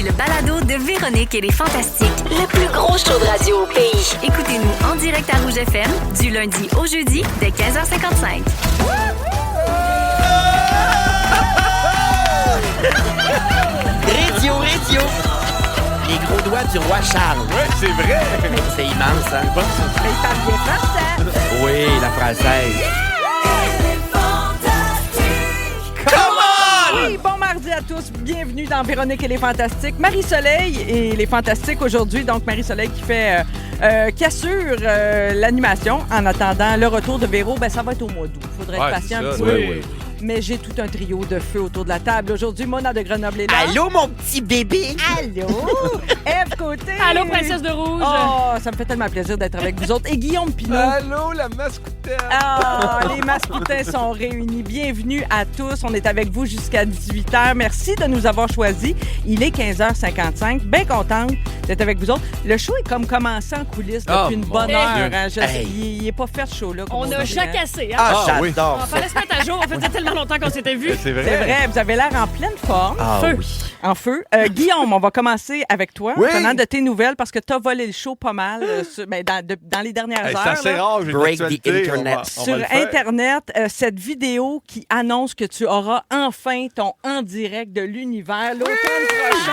Voici le balado de Véronique et les Fantastiques. Le plus gros show de radio au pays. Écoutez-nous en direct à Rouge FM du lundi au jeudi dès 15h55. Radio. Les gros doigts du roi Charles. Oui, c'est vrai. C'est immense, hein? Mais il parle bien français. Oui, la française. Oui, bon mardi à tous. Bienvenue dans Véronique et les Fantastiques. Marie-Soleil et les Fantastiques aujourd'hui. Donc, Marie-Soleil qui assure l'animation. En attendant le retour de Véro, ça va être au mois d'août. Il faudrait être patient un petit peu. Oui. Mais j'ai tout un trio de feu autour de la table. Aujourd'hui, Mona de Grenoble est là. Allô, mon petit bébé? Allô! Ève Côté! Allô, princesse de rouge! Oh, ça me fait tellement plaisir d'être avec vous autres. Et Guillaume Pinot. Allô, la mascoutaine. Ah, les mascoutins sont réunis. Bienvenue à tous. On est avec vous jusqu'à 18h. Merci de nous avoir choisis. Il est 15h55. Bien contente d'être avec vous autres. Le show est comme commencé en coulisses depuis une bonne heure. Hein. Il n'est pas fait ce show-là. On a jacassé, hein? Ah, oui. j'adore On ça. fallait se mettre à jour. Ça faisait tellement longtemps qu'on s'était vus. C'est vrai. C'est vrai, vous avez l'air en pleine forme. Ah, Feu. oui. En feu. Guillaume, on va commencer avec toi. Oui. Tenant de tes nouvelles parce que tu as volé le show pas mal dans les dernières Hey, heures. c'est assez là. rare, j'ai une Break the actualité. internet. On Sur va le faire. Internet, cette vidéo qui annonce que tu auras enfin ton en direct de l'univers l'automne prochain.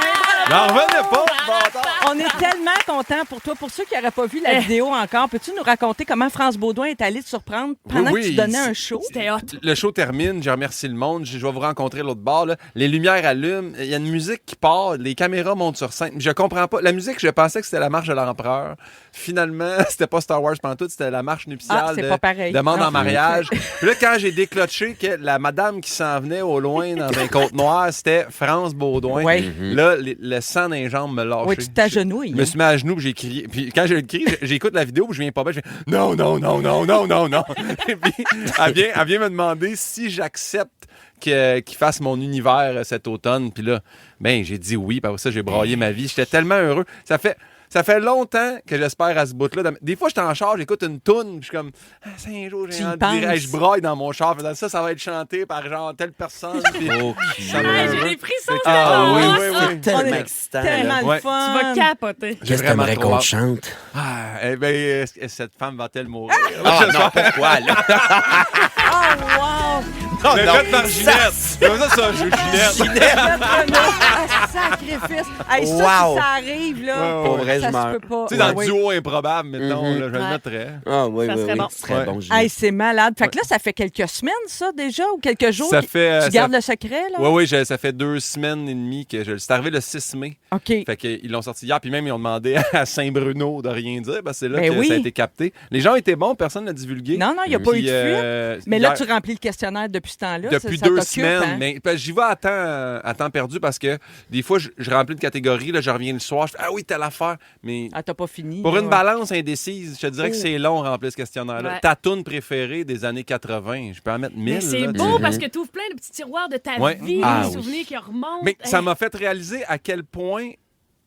N'en revenez pas, bâtard. On est tellement contents pour toi. Pour ceux qui n'auraient pas vu la vidéo encore, peux-tu nous raconter comment France Baudouin est allé te surprendre pendant Oui, que tu donnais un show? C'était hot. Le show termine, je remercie le monde, je vais vous rencontrer l'autre bord. Là. Les lumières allument, il y a une musique qui part, les caméras montent sur scène. Je comprends pas. La musique, je pensais que c'était la marche de l'empereur. Finalement, c'était pas Star Wars pantoute, c'était la marche nuptiale Ah, c'est de pas pareil. demande Ah. en mariage. Puis là, quand j'ai déclenché que la madame qui s'en venait au loin dans un côte noire, c'était France Baudouin. Oui. Là, le sang dans les jambes me lâchait. Oui, tu t'agenouilles. Je me suis mis à genoux, puis j'ai crié. Puis quand j'ai crié, j'écoute la vidéo, puis je viens pas bien, je fais non. Et puis elle vient me demander si j'accepte qu'il fasse mon univers cet automne. Puis là, j'ai dit oui. Puis après ça, j'ai braillé ma vie. J'étais tellement heureux. Ça fait longtemps que j'espère à ce bout-là. Des fois, je suis en char, j'écoute une toune, je suis comme, c'est un jour, j'ai Tu y envie de dire, penses. hey, je braille dans mon char. Faisant ça va être chanté par genre telle personne. Puis ça me- Hey, j'ai des frissons. Ah oui, Ah, oui, ça. oui. Tellement On est excitant. Tellement là. le Ouais. fun. Tu vas capoter. Qu'est-ce que vraiment t'aimerais trop qu'on hâte. chante? Cette femme va-t-elle mourir? Ah non, pourquoi, là? Oh, wow! Mais faites par Ginette. Comme ça joue Ginette. Ah, sacrifice! Hey, ça, Wow. si ça arrive, là, Ouais, Pour vrai, ça je se meurs. peut pas. Tu sais, dans Oui. le duo improbable, mettons, Mhm. là, je le Ouais. mettrais. Ah oui, Ça oui, serait oui. bon. Ce serait Ouais. bon, Julie. Hey, c'est malade. Fait que là, ça fait quelques semaines, ça, déjà, ou quelques jours? Ça fait, Tu ça- gardes le secret, là? Oui, ça fait 2 semaines et demie que c'est arrivé le 6 mai. OK. Fait qu'ils l'ont sorti hier, puis même ils ont demandé à Saint-Bruno de rien dire, parce que c'est là Ben que oui. ça a été capté. Les gens étaient bons, personne ne l'a divulgué. Non, il n'y a pas eu Puis, de fuite. Mais là, tu remplis le questionnaire depuis ce temps-là. depuis ça 2 t'occupe, semaines. hein? Mais parce que j'y vais à temps perdu parce que des fois, je remplis une catégorie, là, je reviens le soir, je fais ah oui, telle affaire. Mais Ah, t'as pas fini. pour là. une balance indécise, je te dirais que Oh. c'est long remplir ce questionnaire-là. Ouais. Ta toune préférée des années 80, je peux en mettre 1000. Mais c'est là, beau tu- parce que tu ouvres plein de petits tiroirs de ta Ouais. vie, Ah des oui. souvenirs qui remontent. Mais ça Hey. m'a fait réaliser à quel point.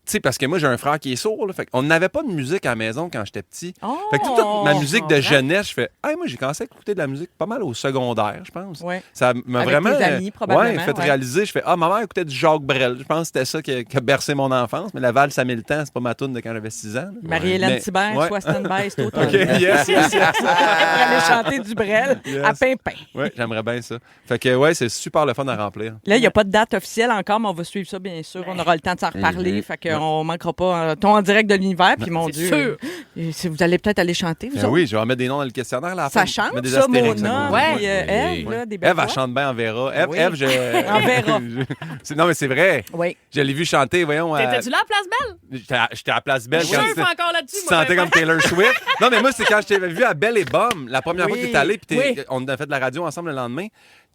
Tu sais, parce que moi, j'ai un frère qui est sourd. Là, fait on n'avait pas de musique à la maison quand j'étais petit. Oh, Fait que toute ma musique de comprends. jeunesse, je fais hey, moi, j'ai commencé à écouter de la musique pas mal au secondaire, je pense. Ouais. Ça m'a Avec vraiment tes amis, probablement, fait ouais. réaliser. Je fais ah, ma mère écoutait du Jacques Brel. Je pense que c'était ça qui a bercé mon enfance. Mais la valse à 1000 temps, c'est pas ma toune de quand j'avais 6 ans. là. Marie-Hélène Mais- Thibert, ouais. soit stand-by, c'est automne. OK, yes. Pour aller chanter du Brel Yes. à Pimpin. Ouais, j'aimerais bien ça. Fait que ouais, c'est super le fun à remplir. Là, il n'y a pas de date officielle encore, mais on va suivre ça, bien sûr. On aura le temps de s'en reparler. Fait qu'on ne manquera pas ton en direct de l'univers. Puis, mon C'est Dieu, sûr. si vous allez peut-être aller chanter, vous Ben autres. oui, je vais remettre des noms dans le questionnaire. Là, à la Ça fin. chante, Mettre des ça, astérix, Mona. Ouais. Puis, Ève, là, des belles Ève, elle voix. chante bien en Vera. Ève, Oui. Ève, je... En Vera. Non, mais c'est vrai. Oui. Je l'ai vu chanter, voyons. T'étais-tu là à Place Belle? J'étais à Place Belle. Je quand surfe c'était- encore là-dessus. Tu te moi, sentais ben, comme Taylor Swift. Non, mais moi, c'est quand je t'avais vu à Belle et Bomme, la première Oui. fois que t'es allé, puis Oui. on a fait de la radio ensemble le lendemain.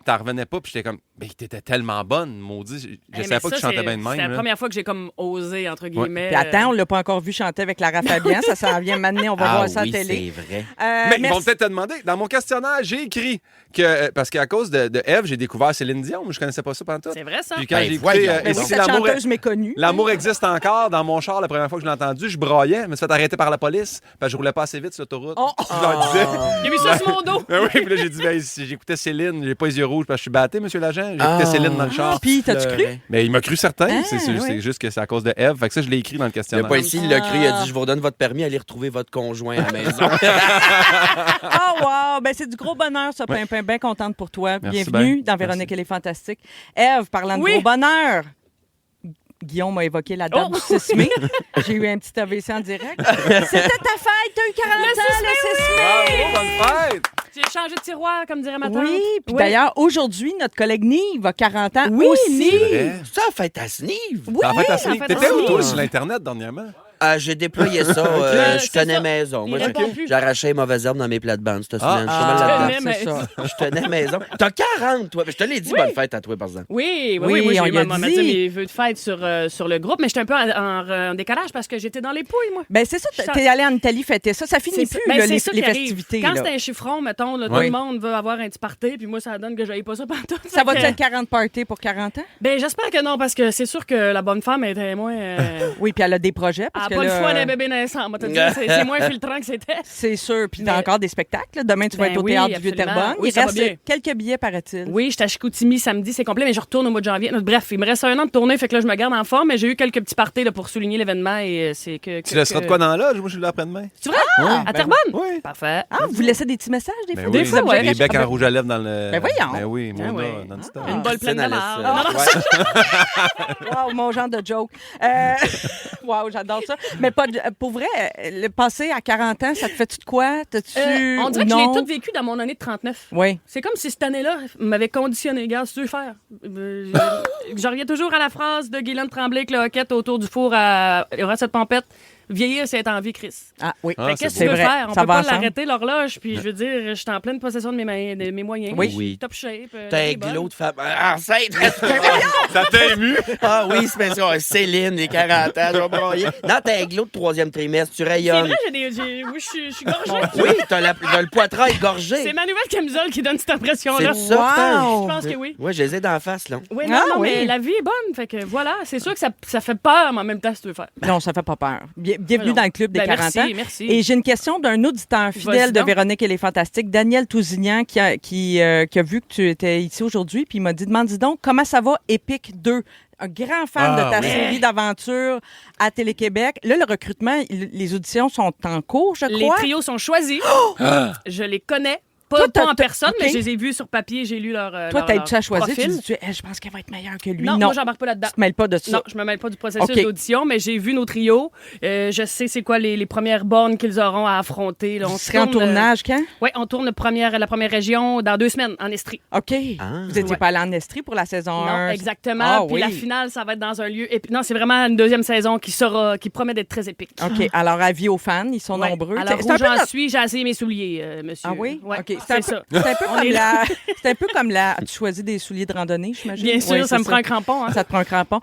T'en revenais pas, puis j'étais comme, mais t'étais tellement bonne, maudit. Je hey, savais mais pas que ça, tu chantais bien de C'est même. la là. première fois que j'ai comme osé, entre guillemets. Puis attends, on ne l'a pas encore vu chanter avec Lara Fabian. Ça s'en vient maintenant. On va Ah voir ça à oui, la télé. c'est vrai. Mais ils merci. vont peut-être te demander. Dans mon questionnaire, j'ai écrit que, parce qu'à cause de Ève, j'ai découvert Céline Dion. Je connaissais pas ça pendant tout. C'est vrai, ça? Puis quand Ben, j'ai écouté voyons. Ben Et oui, si cette l'amour chanteuse méconnue. L'amour existe encore. Dans mon char, la première fois que je l'ai entendu, je braillais. Je me suis fait arrêter par la police. Parce que je roulais pas assez vite sur l'autoroute. Oh. Je leur disais. J'ai mis ça sur mon dos. Ben oui, puis là, j'ai dit, ben, si j'écoutais Céline, j'ai pas les yeux rouges. rouge parce que je suis batté, monsieur l'agent. J'ai écouté Céline dans le char. Puis, t'as-tu cru? Mais il m'a cru certain. Ah, c'est oui. juste que c'est à cause de Eve. Fait que ça, je l'ai écrit dans le Le questionnaire. policier, il l'a cru, il a dit, je vous redonne votre permis, allez retrouver votre conjoint à la maison. Ah, wow! Ben, c'est du gros bonheur, ça, Pimpin. Bien contente pour toi. Merci Bienvenue bien. dans Véronique, elle est fantastique. Ève, parlant de Oui. gros bonheur. Guillaume a évoqué la date du 6 mai. J'ai eu un petit AVC en direct. C'était ta fête, t'as eu 40 ans le 6 mai! Bravo, bonne fête! J'ai changé de tiroir, comme dirait ma tante. Oui, puis Ouais. d'ailleurs, aujourd'hui, notre collègue Nive a 40 ans Oui, aussi. Nive. Vrai? Ça, fête à Snive. Oui, En fait, en fait, t'étais où, oui. toi, sur l'Internet, dernièrement? Ah, j'ai déployé ça. Je c'est tenais ça. maison. Moi, Il répond plus. j'arrachais les mauvaises herbes dans mes plates-bandes cette semaine. Je suis Ah. mal là-dedans. Mais- c'est ça. Je tenais maison. T'as 40, toi. Je te l'ai dit, Oui. bonne fête à toi, par exemple. Oui, Oui, moi, on j'ai y a eu ma dit. mes vœux de fête sur le groupe, mais j'étais un peu en décalage parce que j'étais dans les pouilles, moi. Ben, c'est ça, t'es allé en Italie fêter ça. Ça finit C'est plus, ben, là, c'est les, ça les qui arrive. festivités. Quand là. c'est un chiffron, mettons, là, tout Oui. le monde veut avoir un petit party, puis moi, ça donne que j'aille pas ça partout. Ça va être 40 parties pour 40 ans? Ben, j'espère que non, parce que c'est sûr que la bonne femme était moins. Oui, puis elle a des projets. Parce Elle que a pas là, le foie d'un bébé naissant, moi, te dire. C'est moins filtrant que c'était. c'est sûr. Puis t'as Mais- encore des spectacles. là. Demain, tu vas Ben être au oui, Théâtre du absolument. Vieux-Terrebonne. Oui, Il ça va reste bien. quelques billets, paraît-il. Oui, j'étais à Chicoutimi samedi, c'est complet, mais je retourne au mois de janvier. Bref, il me reste un an de tournée, fait que là, je me garde en forme, mais j'ai eu quelques petits parties là, pour souligner l'événement et c'est que. Tu laisseras de quoi dans l'âge? Moi, je suis là après-demain. C'est vrai? À Terrebonne? Oui. Parfait. Ah, vous laissez des petits messages des Ben fois? oui. Des fois, ouais. Les becs en rouge à lèvres dans le. Ben voyons. Ben oui, Ah Mona, ouais. non-stop. Une bolle pleine de Christine, marde. elle laisse, Non, non, ouais. Wow, mon genre de joke. Wow, j'adore ça. Mais pas pour vrai, le passé à 40 ans, ça te fait-tu de quoi? T'as-tu. on dirait que je non? l'ai tout vécu dans mon année de 39. Oui. C'est comme si cette année-là m'avait conditionné. Regarde, si tu veux faire. Je reviens toujours à la phrase de Guylaine Tremblay avec le hoquette autour du four à cette pompette. Vieillir, c'est être en vie, Chris. Ah, oui. Ah, Fait que qu'est-ce que c'est tu veux vrai. faire? On Ça peut va pas ensemble. l'arrêter, l'horloge. Puis je veux dire, je suis en pleine possession de mes moyens. Oui. Je suis Oui. top shape. T'as la un vie est bonne. glot de femme enceinte. Ça t'a ému? Ah oui, c'est parce que Céline, les 40 ans, je vais broyer. Non, t'as un glot de 3e trimestre, tu C'est rayonnes. vrai, oui, je suis gorgée. Oui, t'as le poitrail gorgé. C'est ma nouvelle camisole qui donne cette impression-là. C'est ça, Wow. Je pense que oui. Oui, je les ai d'en face, là. Oui, Ah, non, oui. mais la vie est bonne. Fait que voilà, c'est sûr que ça fait peur, mais en même temps, si tu veux faire. Non, ça fait pas peur. Bienvenue Non. dans le club des Ben, 40 merci, ans. merci. Et j'ai une question d'un auditeur fidèle Vas-y de donc. Véronique et les Fantastiques, Daniel Tousignan, qui a vu que tu étais ici aujourd'hui, puis il m'a dit, demande donc, comment ça va, Épique 2? Un grand fan Ah, de ta oui. série d'aventure à Télé-Québec. Là, le recrutement, les auditions sont en cours, je Les crois. trios sont choisis. Je les connais. Toi, Pas en t'as- personne, OK. mais je les ai vus sur papier, j'ai lu leur. Toi, leur- t'as leur eu à choisir, tu profil. dis, je pense qu'elle va être meilleure que lui. Non, moi, j'embarque pas là-dedans. Tu te mêles pas de ça. Non, je me mêle pas du processus OK. d'audition, mais j'ai vu nos trios. Je sais c'est quoi les premières bornes qu'ils auront à affronter. Là, Tu serais en tournage quand? Oui, on tourne la première région dans 2 semaines, en Estrie. OK. Ah. Vous n'étiez Ouais. pas allé en Estrie pour la saison 1? Non, exactement. Ah, Puis oui. la finale, ça va être dans un lieu épique. Non, c'est vraiment une 2e saison qui promet d'être très épique. OK. Alors, avis aux fans, ils sont Ouais. nombreux. Alors, C'est où un peu j'en notre- suis, j'ai essayé mes souliers, monsieur. Ah oui? Ouais, OK. c'est ça. C'est un peu On comme est là. c'est un peu comme la. Tu choisis des souliers de randonnée, j'imagine? Bien sûr, Oui, ça c'est me prend un crampon. Hein. Ça te prend un crampon.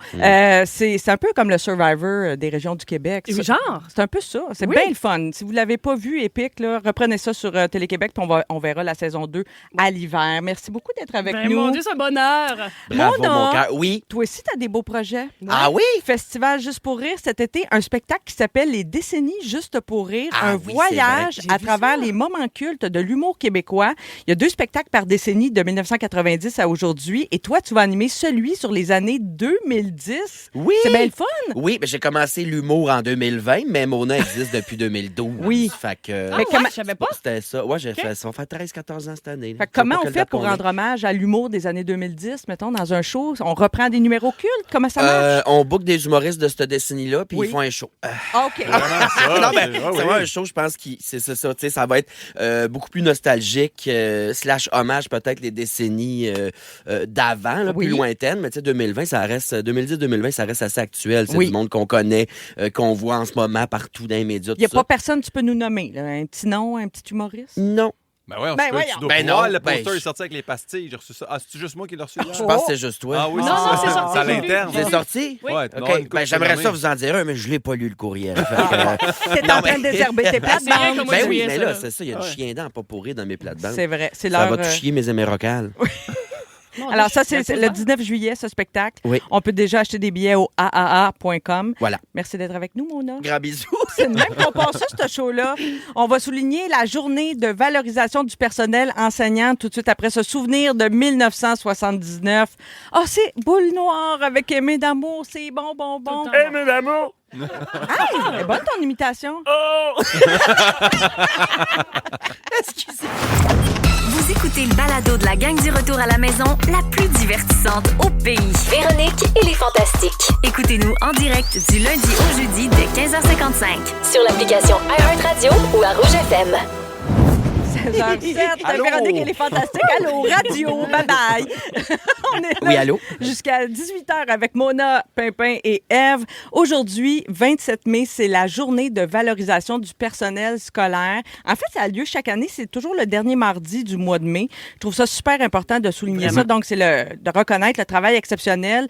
C'est un peu comme le Survivor des régions du Québec. ça. Genre? C'est un peu ça. C'est Oui. bien le fun. Si vous ne l'avez pas vu, Épique, là, reprenez ça sur Télé-Québec, puis on verra la saison 2 à l'hiver. Merci beaucoup d'être avec Ben, nous. mon Dieu, c'est un bonheur. Bravo, Mona. mon cœur. Oui. Toi aussi, tu as des beaux projets. Ah oui? Festival Juste pour rire cet été, un spectacle qui s'appelle Les décennies Juste pour rire, Ah un oui, c'est voyage vrai. à J'ai vu travers ça. les moments cultes de l'humour québécois. Il y a 2 spectacles par décennie de 1990 à aujourd'hui et toi, tu vas animer celui sur les années 2010. Oui. C'est bien le fun. Oui, mais j'ai commencé l'humour en 2020, mais Mona existe depuis 2012. Oui. Fait que. Ah Mais ouais, comment- je savais pas. C'était ça. Ouais, j'ai fait ça. On fait 13-14 ans cette année. Fait que Je sais comment pas on quelle fait date pour qu'on est. rendre hommage à l'humour des années 2010, mettons, dans un show? On reprend des numéros cultes? Comment ça marche? On book des humoristes de cette décennie-là, puis Oui. ils font un show. Ah, OK. non, mais c'est- ah c'est oui. vraiment un show, je pense, c'est ça. Tu sais, ça va être beaucoup plus nostalgique, slash hommage peut-être les décennies d'avant, là, Oui. plus lointaines. Mais tu sais, 2020, ça reste 2010-2020, ça reste assez actuel. C'est Oui. du monde qu'on connaît, qu'on voit en ce moment partout dans les médias. Il n'y a tout ça. pas personne que tu peux nous nommer. là. Un petit nom, un petit humoriste? Non. Ben ouais, Ben tu voyons. dois Ben pouvoir. non, Le poster ben, est sorti avec les pastilles. J'ai reçu ça. Ah, c'est juste moi qui l'ai reçu hier? Je pense que c'est juste toi. Ah oui, Non, c'est non, ça. c'est sorti, C'est à j'ai vu. l'interne. C'est sorti? Oui. Ouais, OK. non, une coupe Ben, j'aimerais fermée. ça vous en dire un, mais je l'ai pas lu, le courriel. Fait que, T'es en train de désherber tes plates C'est vrai que moi, ben je oui, voyais mais ça, là, là. c'est ça. Il y a du Ouais. chien dent pas pourri dans mes plates-bandes. C'est vrai. C'est Ça leur, va tout chier mes émérocal. Mon Alors, Dieu, ça, je c'est vais le pas 19 juillet, ce spectacle. Oui. On peut déjà acheter des billets au aaa.com. Voilà. Merci d'être avec nous, Mona. Grand bisou. C'est de même qu'on passe ça, ce show-là. On va souligner la journée de valorisation du personnel enseignant tout de suite après ce souvenir de 1979. Ah, c'est Boule Noire avec Aimé d'amour. C'est bon. Aimé d'amour. Hey, elle est bonne ton imitation. Oh! Excusez. Vous écoutez le balado de la gang du retour à la maison, la plus divertissante au pays. Véronique et les Fantastiques. Écoutez-nous en direct du lundi au jeudi dès 15h55. Sur l'application iHeartRadio ou à Rouge FM. 16h07, Allô? Véronique, elle est fantastique. Allô, radio, bye-bye. On est là Oui, allô? jusqu'à 18h avec Mona, Pimpin et Ève. Aujourd'hui, 27 mai, c'est la journée de valorisation du personnel scolaire. En fait, ça a lieu chaque année. C'est toujours le dernier mardi du mois de mai. Je trouve ça super important de souligner ça. Donc, c'est de reconnaître le travail exceptionnel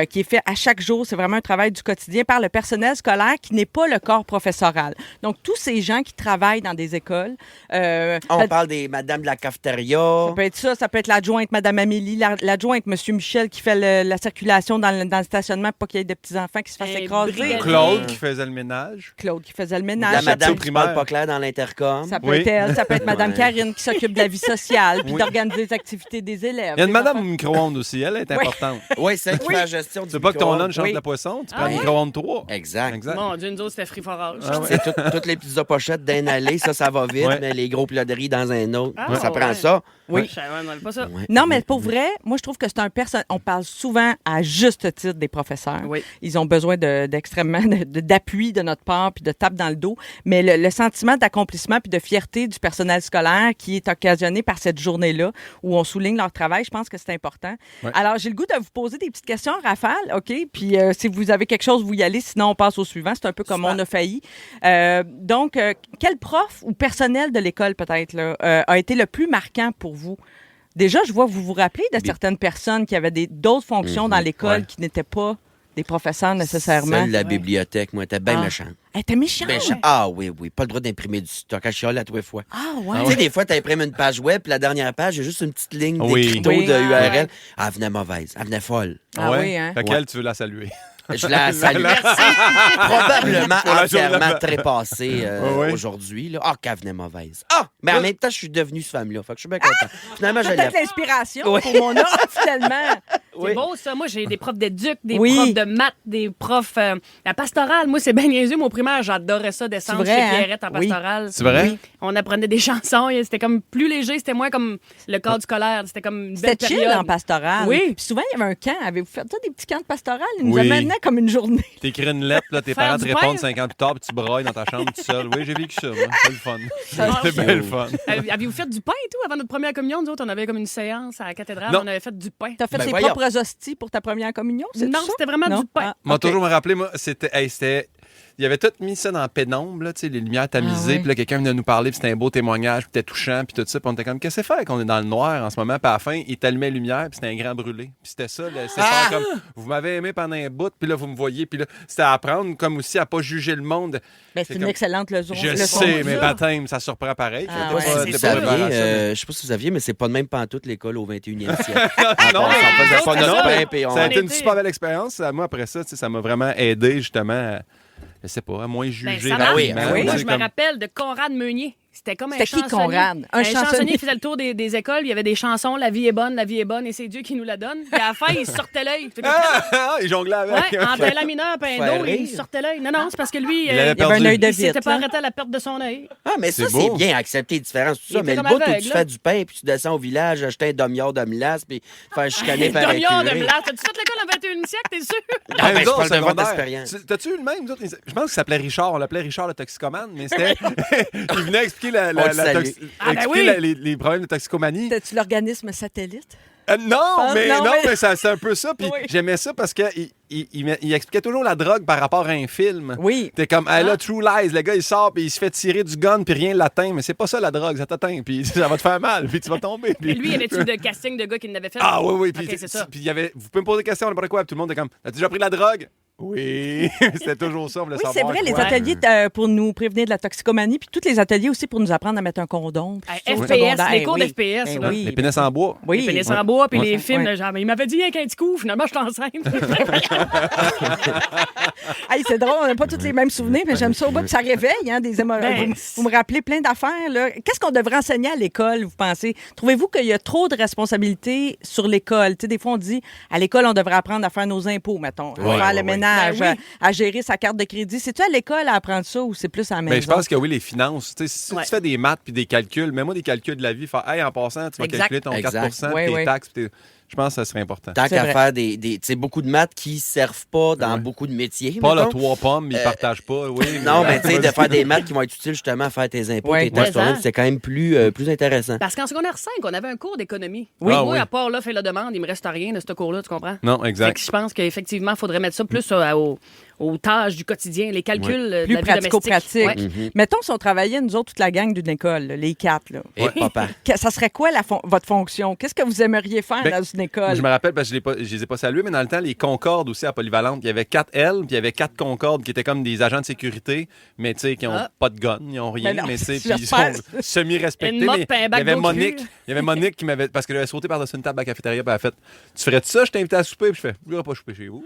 qui est fait à chaque jour. C'est vraiment un travail du quotidien par le personnel scolaire qui n'est pas le corps professoral. Donc, tous ces gens qui travaillent dans des écoles... On parle des madames de la cafétéria. Ça peut être ça peut être l'adjointe, Mme Amélie, l'adjointe, M. Michel, qui fait la circulation dans le stationnement pour pas qu'il y ait de petits-enfants qui se fassent écraser. brigadier. Claude qui faisait le ménage. Claude qui faisait le La ménage. madame qui primaire. parle pas clair dans l'intercom. Ça peut Oui. être elle, ça peut être Mme Ouais. Karine qui s'occupe de la vie sociale puis Oui. d'organiser les activités des élèves. Il y a une Les madame au enfants. micro-ondes aussi, elle est importante. Oui, c'est elle qui fait la gestion du Tu veux pas que ton micro-ondes. lunch change Oui. la poisson? Tu Ah prends le ouais? micro-ondes 3. Exact. Mon Dieu, nous autres, c'était free forage. Ah ouais. C'est toutes les petites pochettes d'un allée, ça va vite, Ouais. mais les gros plats de riz dans un autre, Ah, ça prend ouais. ça. Oui. Je savais pas ça. Ouais. Non, mais pour vrai, moi, je trouve que c'est un personnel. On parle souvent à juste titre des professeurs. Oui. Ils ont besoin d'extrêmement d'appui de notre part puis de tape dans le dos. Mais le sentiment d'accomplissement puis de fierté du personnel scolaire qui est occasionné par cette journée-là où on souligne leur travail, je pense que c'est important. Ouais. Alors, j'ai le goût de vous poser des petites questions en rafale, OK? Puis si vous avez quelque chose, vous y allez. Sinon, on passe au suivant. C'est un peu comme on a failli. Donc, quel prof ou personnel de l'école, peut-être, là, a été le plus marquant pour vous? Déjà, je vois, vous vous rappelez de certaines personnes qui avaient d'autres fonctions dans l'école Ouais. qui n'étaient pas des professeurs nécessairement. Celle de la bibliothèque, moi, était bien Ah. méchante. Elle était méchante. Ah oui, pas le droit d'imprimer du stock. Elle chiale à tous les fois. Ah, ouais. Tu sais, des fois, tu imprimes une page web, puis la dernière page, il y a juste une petite ligne Oui. d'écriteau Oui. de Ah, URL. ouais. Elle venait mauvaise, elle venait folle. Ah Ouais. oui, hein? Fait qu'elle, tu veux la saluer. Je la salue. Probablement Pour la journée entièrement d'avant. trépassée Ouais. aujourd'hui. Là. Ah, qu'elle venait mauvaise. Ah, mais en même temps, je suis devenu cette femme-là. Fait que je suis bien content. Finalement, je Peut-être l'ai. l'inspiration Oui. pour mon art, finalement. C'est beau, ça. Moi, j'ai des profs d'éduc, des Oui. profs de maths, des profs... la pastorale, moi, c'est bien niaiseux. Mon primaire, j'adorais ça, descendre C'est vrai, chez hein? Pierrette en Oui. pastorale. C'est vrai? Oui. On apprenait des chansons. et C'était comme plus léger. C'était moins comme le cadre scolaire. C'était comme une belle C'était chill période. en pastoral. Oui. Puis souvent, il y avait un camp. Avez-vous fait ça, des petits camps de pastoral? Ils nous Oui. amenaient comme une journée. T'écris une lettre, là, tes Faire parents te du répondent pain? 5 ans plus tard, puis tu brailles dans ta chambre tout seul. Oui, j'ai vécu ça, moi. C'est le fun. Ah, C'est bien le fun. Aviez-vous fait du pain et tout avant notre première communion? Nous autres, on avait comme une séance à la cathédrale. Non. On avait fait du pain. T'as fait Ben tes voyons. propres hosties pour ta première communion? C'est Non, tout ça? c'était vraiment Non? du pain. Ah, M'a OK. toujours me rappelé, moi, c'était. Il avait tout mis ça dans la pénombre, là, tu sais, les lumières tamisées. oui. Puis là, quelqu'un venait nous parler, puis c'était un beau témoignage, puis c'était touchant, puis tout ça. Puis on était comme, qu'est-ce que c'est faire qu'on est dans le noir en ce moment? Puis à la fin, il t'allumait la lumière, puis c'était un grand brûlé. Puis c'était ça, c'est faire comme, vous m'avez aimé pendant un bout, puis là, vous me voyez. Puis là, c'était à apprendre comme aussi à pas juger le monde. Ben, c'est C'est une comme- excellente leçon. Je leçon sais, de mais ça. baptême, ça surprend pareil. Ah T'es ouais, pas- Si t'es vous pas saviez, préparé à ça. je sais pas si vous saviez, mais c'est pas de même pantoute l'école au 21e siècle. Non, on faisait pas non, notre mais- pain, puis on... Ça a été une était- super belle expérience. Moi, après ça, tu sais, ça m'a vraiment aidé, justement, je sais pas, à moins Ben, juger. ça marche. oui, rapidement. ben oui. Moi, C'est je me comme- rappelle de Conrad Meunier. C'était comme un C'était qui, chansonnier. Conrad? Un Un chansonnier. chansonnier qui faisait le tour des écoles. Il y avait des chansons, la vie est bonne, et c'est Dieu qui nous la donne. Puis à la fin, il sortait l'œil. C'était comme- Ah, il jonglait avec. Ouais, entre un mineur et un Faire dos, rire. il sortait l'œil. Non, non, c'est parce que lui, Il avait Il y avait un perdu. œil de il s'était vite. pas hein? arrêté à la perte de son œil. Ah, mais ça, C'est c'est beau. bien, accepter les différences, tout Il ça. était Mais le comme bout où aveugle, tu là. fais du pain, puis tu descends au village, acheter un demi-heure de melasse, puis faire chicaner par un Demi-heure de curé. glace. T'as-tu fait l'école en 21e siècle, t'es sûr? Ah, ben, je Nous autres, parle de votre secondaire, expérience. T'as-tu eu le même? Nous autres, je pense qu'il s'appelait Richard. On l'appelait Richard le toxicomane, mais c'était. Il venait expliquer, On le salue. Ah, ben expliquer oui. les problèmes de toxicomanie. C'était-tu l'organisme satellite? Non, mais non, mais- c'est un peu ça. Puis Oui. j'aimais ça parce qu'il il expliquait toujours la drogue par rapport à un film. Oui. T'es comme, ah là, True Lies, le gars, il sort, puis il se fait tirer du gun, puis rien l'atteint. Mais c'est pas ça, la drogue, ça t'atteint, puis ça va te faire mal, puis tu vas tomber. Puis... Et lui, y avait-tu de casting de gars qui n'avait fait? Ah oui, oui. Puis Ok, c'est ça. puis il y avait, vous pouvez me poser des questions, n'importe quoi, puis tout le monde est comme, as-tu déjà pris de la drogue? Oui, c'était toujours ça, on voulait Oui, savoir. c'est vrai, les quoi. ateliers pour nous prévenir de la toxicomanie, puis tous les ateliers aussi pour nous apprendre à mettre un condom. Hey, Au FPS, secondaire. les cours Oui. d'FPS. Eh là. oui. Les pénis en bois. Oui. Les pénis en bois, puis les films, Ouais. genre, mais il m'avait dit rien qu'un petit coup, finalement, je suis enceinte. Hey, c'est drôle, on n'a pas tous les mêmes souvenirs, mais j'aime ça au bout que ça réveille, hein, des Ben, vous me rappelez plein d'affaires, là. Qu'est-ce qu'on devrait enseigner à l'école, vous pensez? Trouvez-vous qu'il y a trop de responsabilités sur l'école? Tu sais, des fois, on dit, à l'école, on devrait apprendre à faire nos impôts, mettons, à faire le ménage, Ben oui. à gérer sa carte de crédit. C'est-tu à l'école à apprendre ça ou c'est plus à la maison? Ben, je pense que oui, les finances. Tu sais, si Ouais. tu fais des maths puis des calculs, mets-moi des calculs de la vie, faire, hey, en passant, tu vas Exact. calculer ton Exact. 4 Ouais, tes ouais. taxes. Je pense que ça serait important. Tant C'est qu'à vrai. faire tu sais, beaucoup de maths qui servent pas dans Ouais. beaucoup de métiers. Pas le mettons. 3 pommes, ils partagent pas. Oui, Non, mais tu sais, de faire des maths qui vont être utiles justement à faire tes impôts, Ouais. tes taxes, Ouais. toi-même, c'est quand même plus intéressant. Parce qu'en secondaire 5, on avait un cours d'économie. Oui. Ah Moi, oui. à part là, faire la demande, il me reste rien de ce cours-là, tu comprends? Non, Fait exact. que je pense qu'effectivement, il faudrait mettre ça plus aux tâches du quotidien, les calculs de plus la vie domestique. pratico-pratique. Ouais. Mettons, si on travaillait, nous autres, toute la gang d'une école, là, les 4, là. Et papa. Ça serait quoi votre fonction? Qu'est-ce que vous aimeriez faire Ben, dans une école? Je me rappelle parce que je les ai pas salués, mais dans le temps, les Concordes aussi à Polyvalente, il y avait 4 L, puis il y avait 4 Concordes qui étaient comme des agents de sécurité, mais tu sais, qui n'ont pas de gun, ils n'ont rien, Mais non, mais tu sais, puis ils j'espère. sont semi-respectés. Une mop Mais et un il y bac avait d'eau Monique, cul. il y avait Monique qui m'avait, parce qu'elle avait sauté par-dessus une table à la cafétéria, puis elle a fait, tu ferais-tu ça, je t'ai invité à souper, puis je fais, je voudrais pas souper chez vous.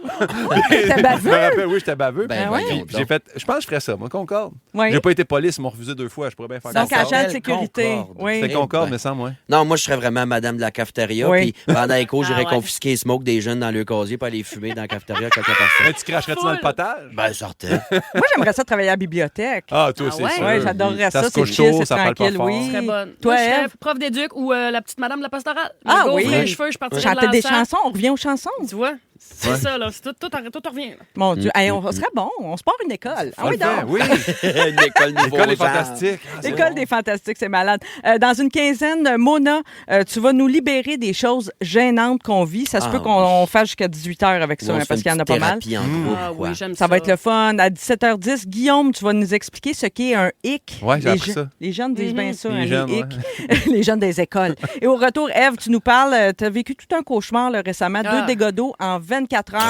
T'es baveux? Je me rappelle, oui, j'étais baveux. Ben, Puis voyons j'ai donc. fait, je pense que je ferais ça, moi, Concorde. Oui. J'ai pas été police, ils m'ont refusé 2 fois, je pourrais bien faire Donc, Concorde. agent de s'appelle sécurité. Concorde. Oui. C'était Eh Concorde, ben. mais sans moi. Non, moi, je serais vraiment madame de la cafétéria. Oui. Puis pendant les cours, j'irais Ah ouais. confisquer les smokes des jeunes dans le casier pour aller fumer dans la cafétéria quelque personne. Mais tu cracherais-tu dans le potage? Ben, sortez. Moi, j'aimerais ça travailler à la bibliothèque. Ah, toi, Ah c'est ouais? sûr. Oui, j'adorerais ça. se C'est couche chill, chaud, c'est ça parle pas tranquille, fort. oui. Très bonne. Toi, Moi, je serais Ève? prof d'éduc ou la petite madame de la pastorale. Ah Le oui. gaufre et les cheveux, je partirais de Chanter des l'encens. chansons, on revient aux chansons. Tu vois? C'est ça, là. C'est tout revient. là. Mon Dieu, hey, on serait bon. On se part une école. Ah oui, donc. Oui, Une école nouveau l'école est genre. fantastique. L'école des fantastiques, c'est malade. Dans une quinzaine, Mona, tu vas nous libérer des choses gênantes qu'on vit. Ça se Ah peut qu'on fasse jusqu'à 18 h avec ça, On hein, se fait parce une qu'il y en a petite pas mal. thérapie en groupe, Ah quoi. oui, j'aime ça. Ça va être le fun. À 17h10, Guillaume, tu vas nous expliquer ce qu'est un hic. Ouais, j'ai Les appris ça. Les jeunes disent bien ça, Les hein, jeunes, les hicks. Les jeunes des écoles. Et au retour, Ève, tu nous parles, tu as vécu tout un cauchemar là, récemment, 2 Ah. dégâts d'eau en 24 heures.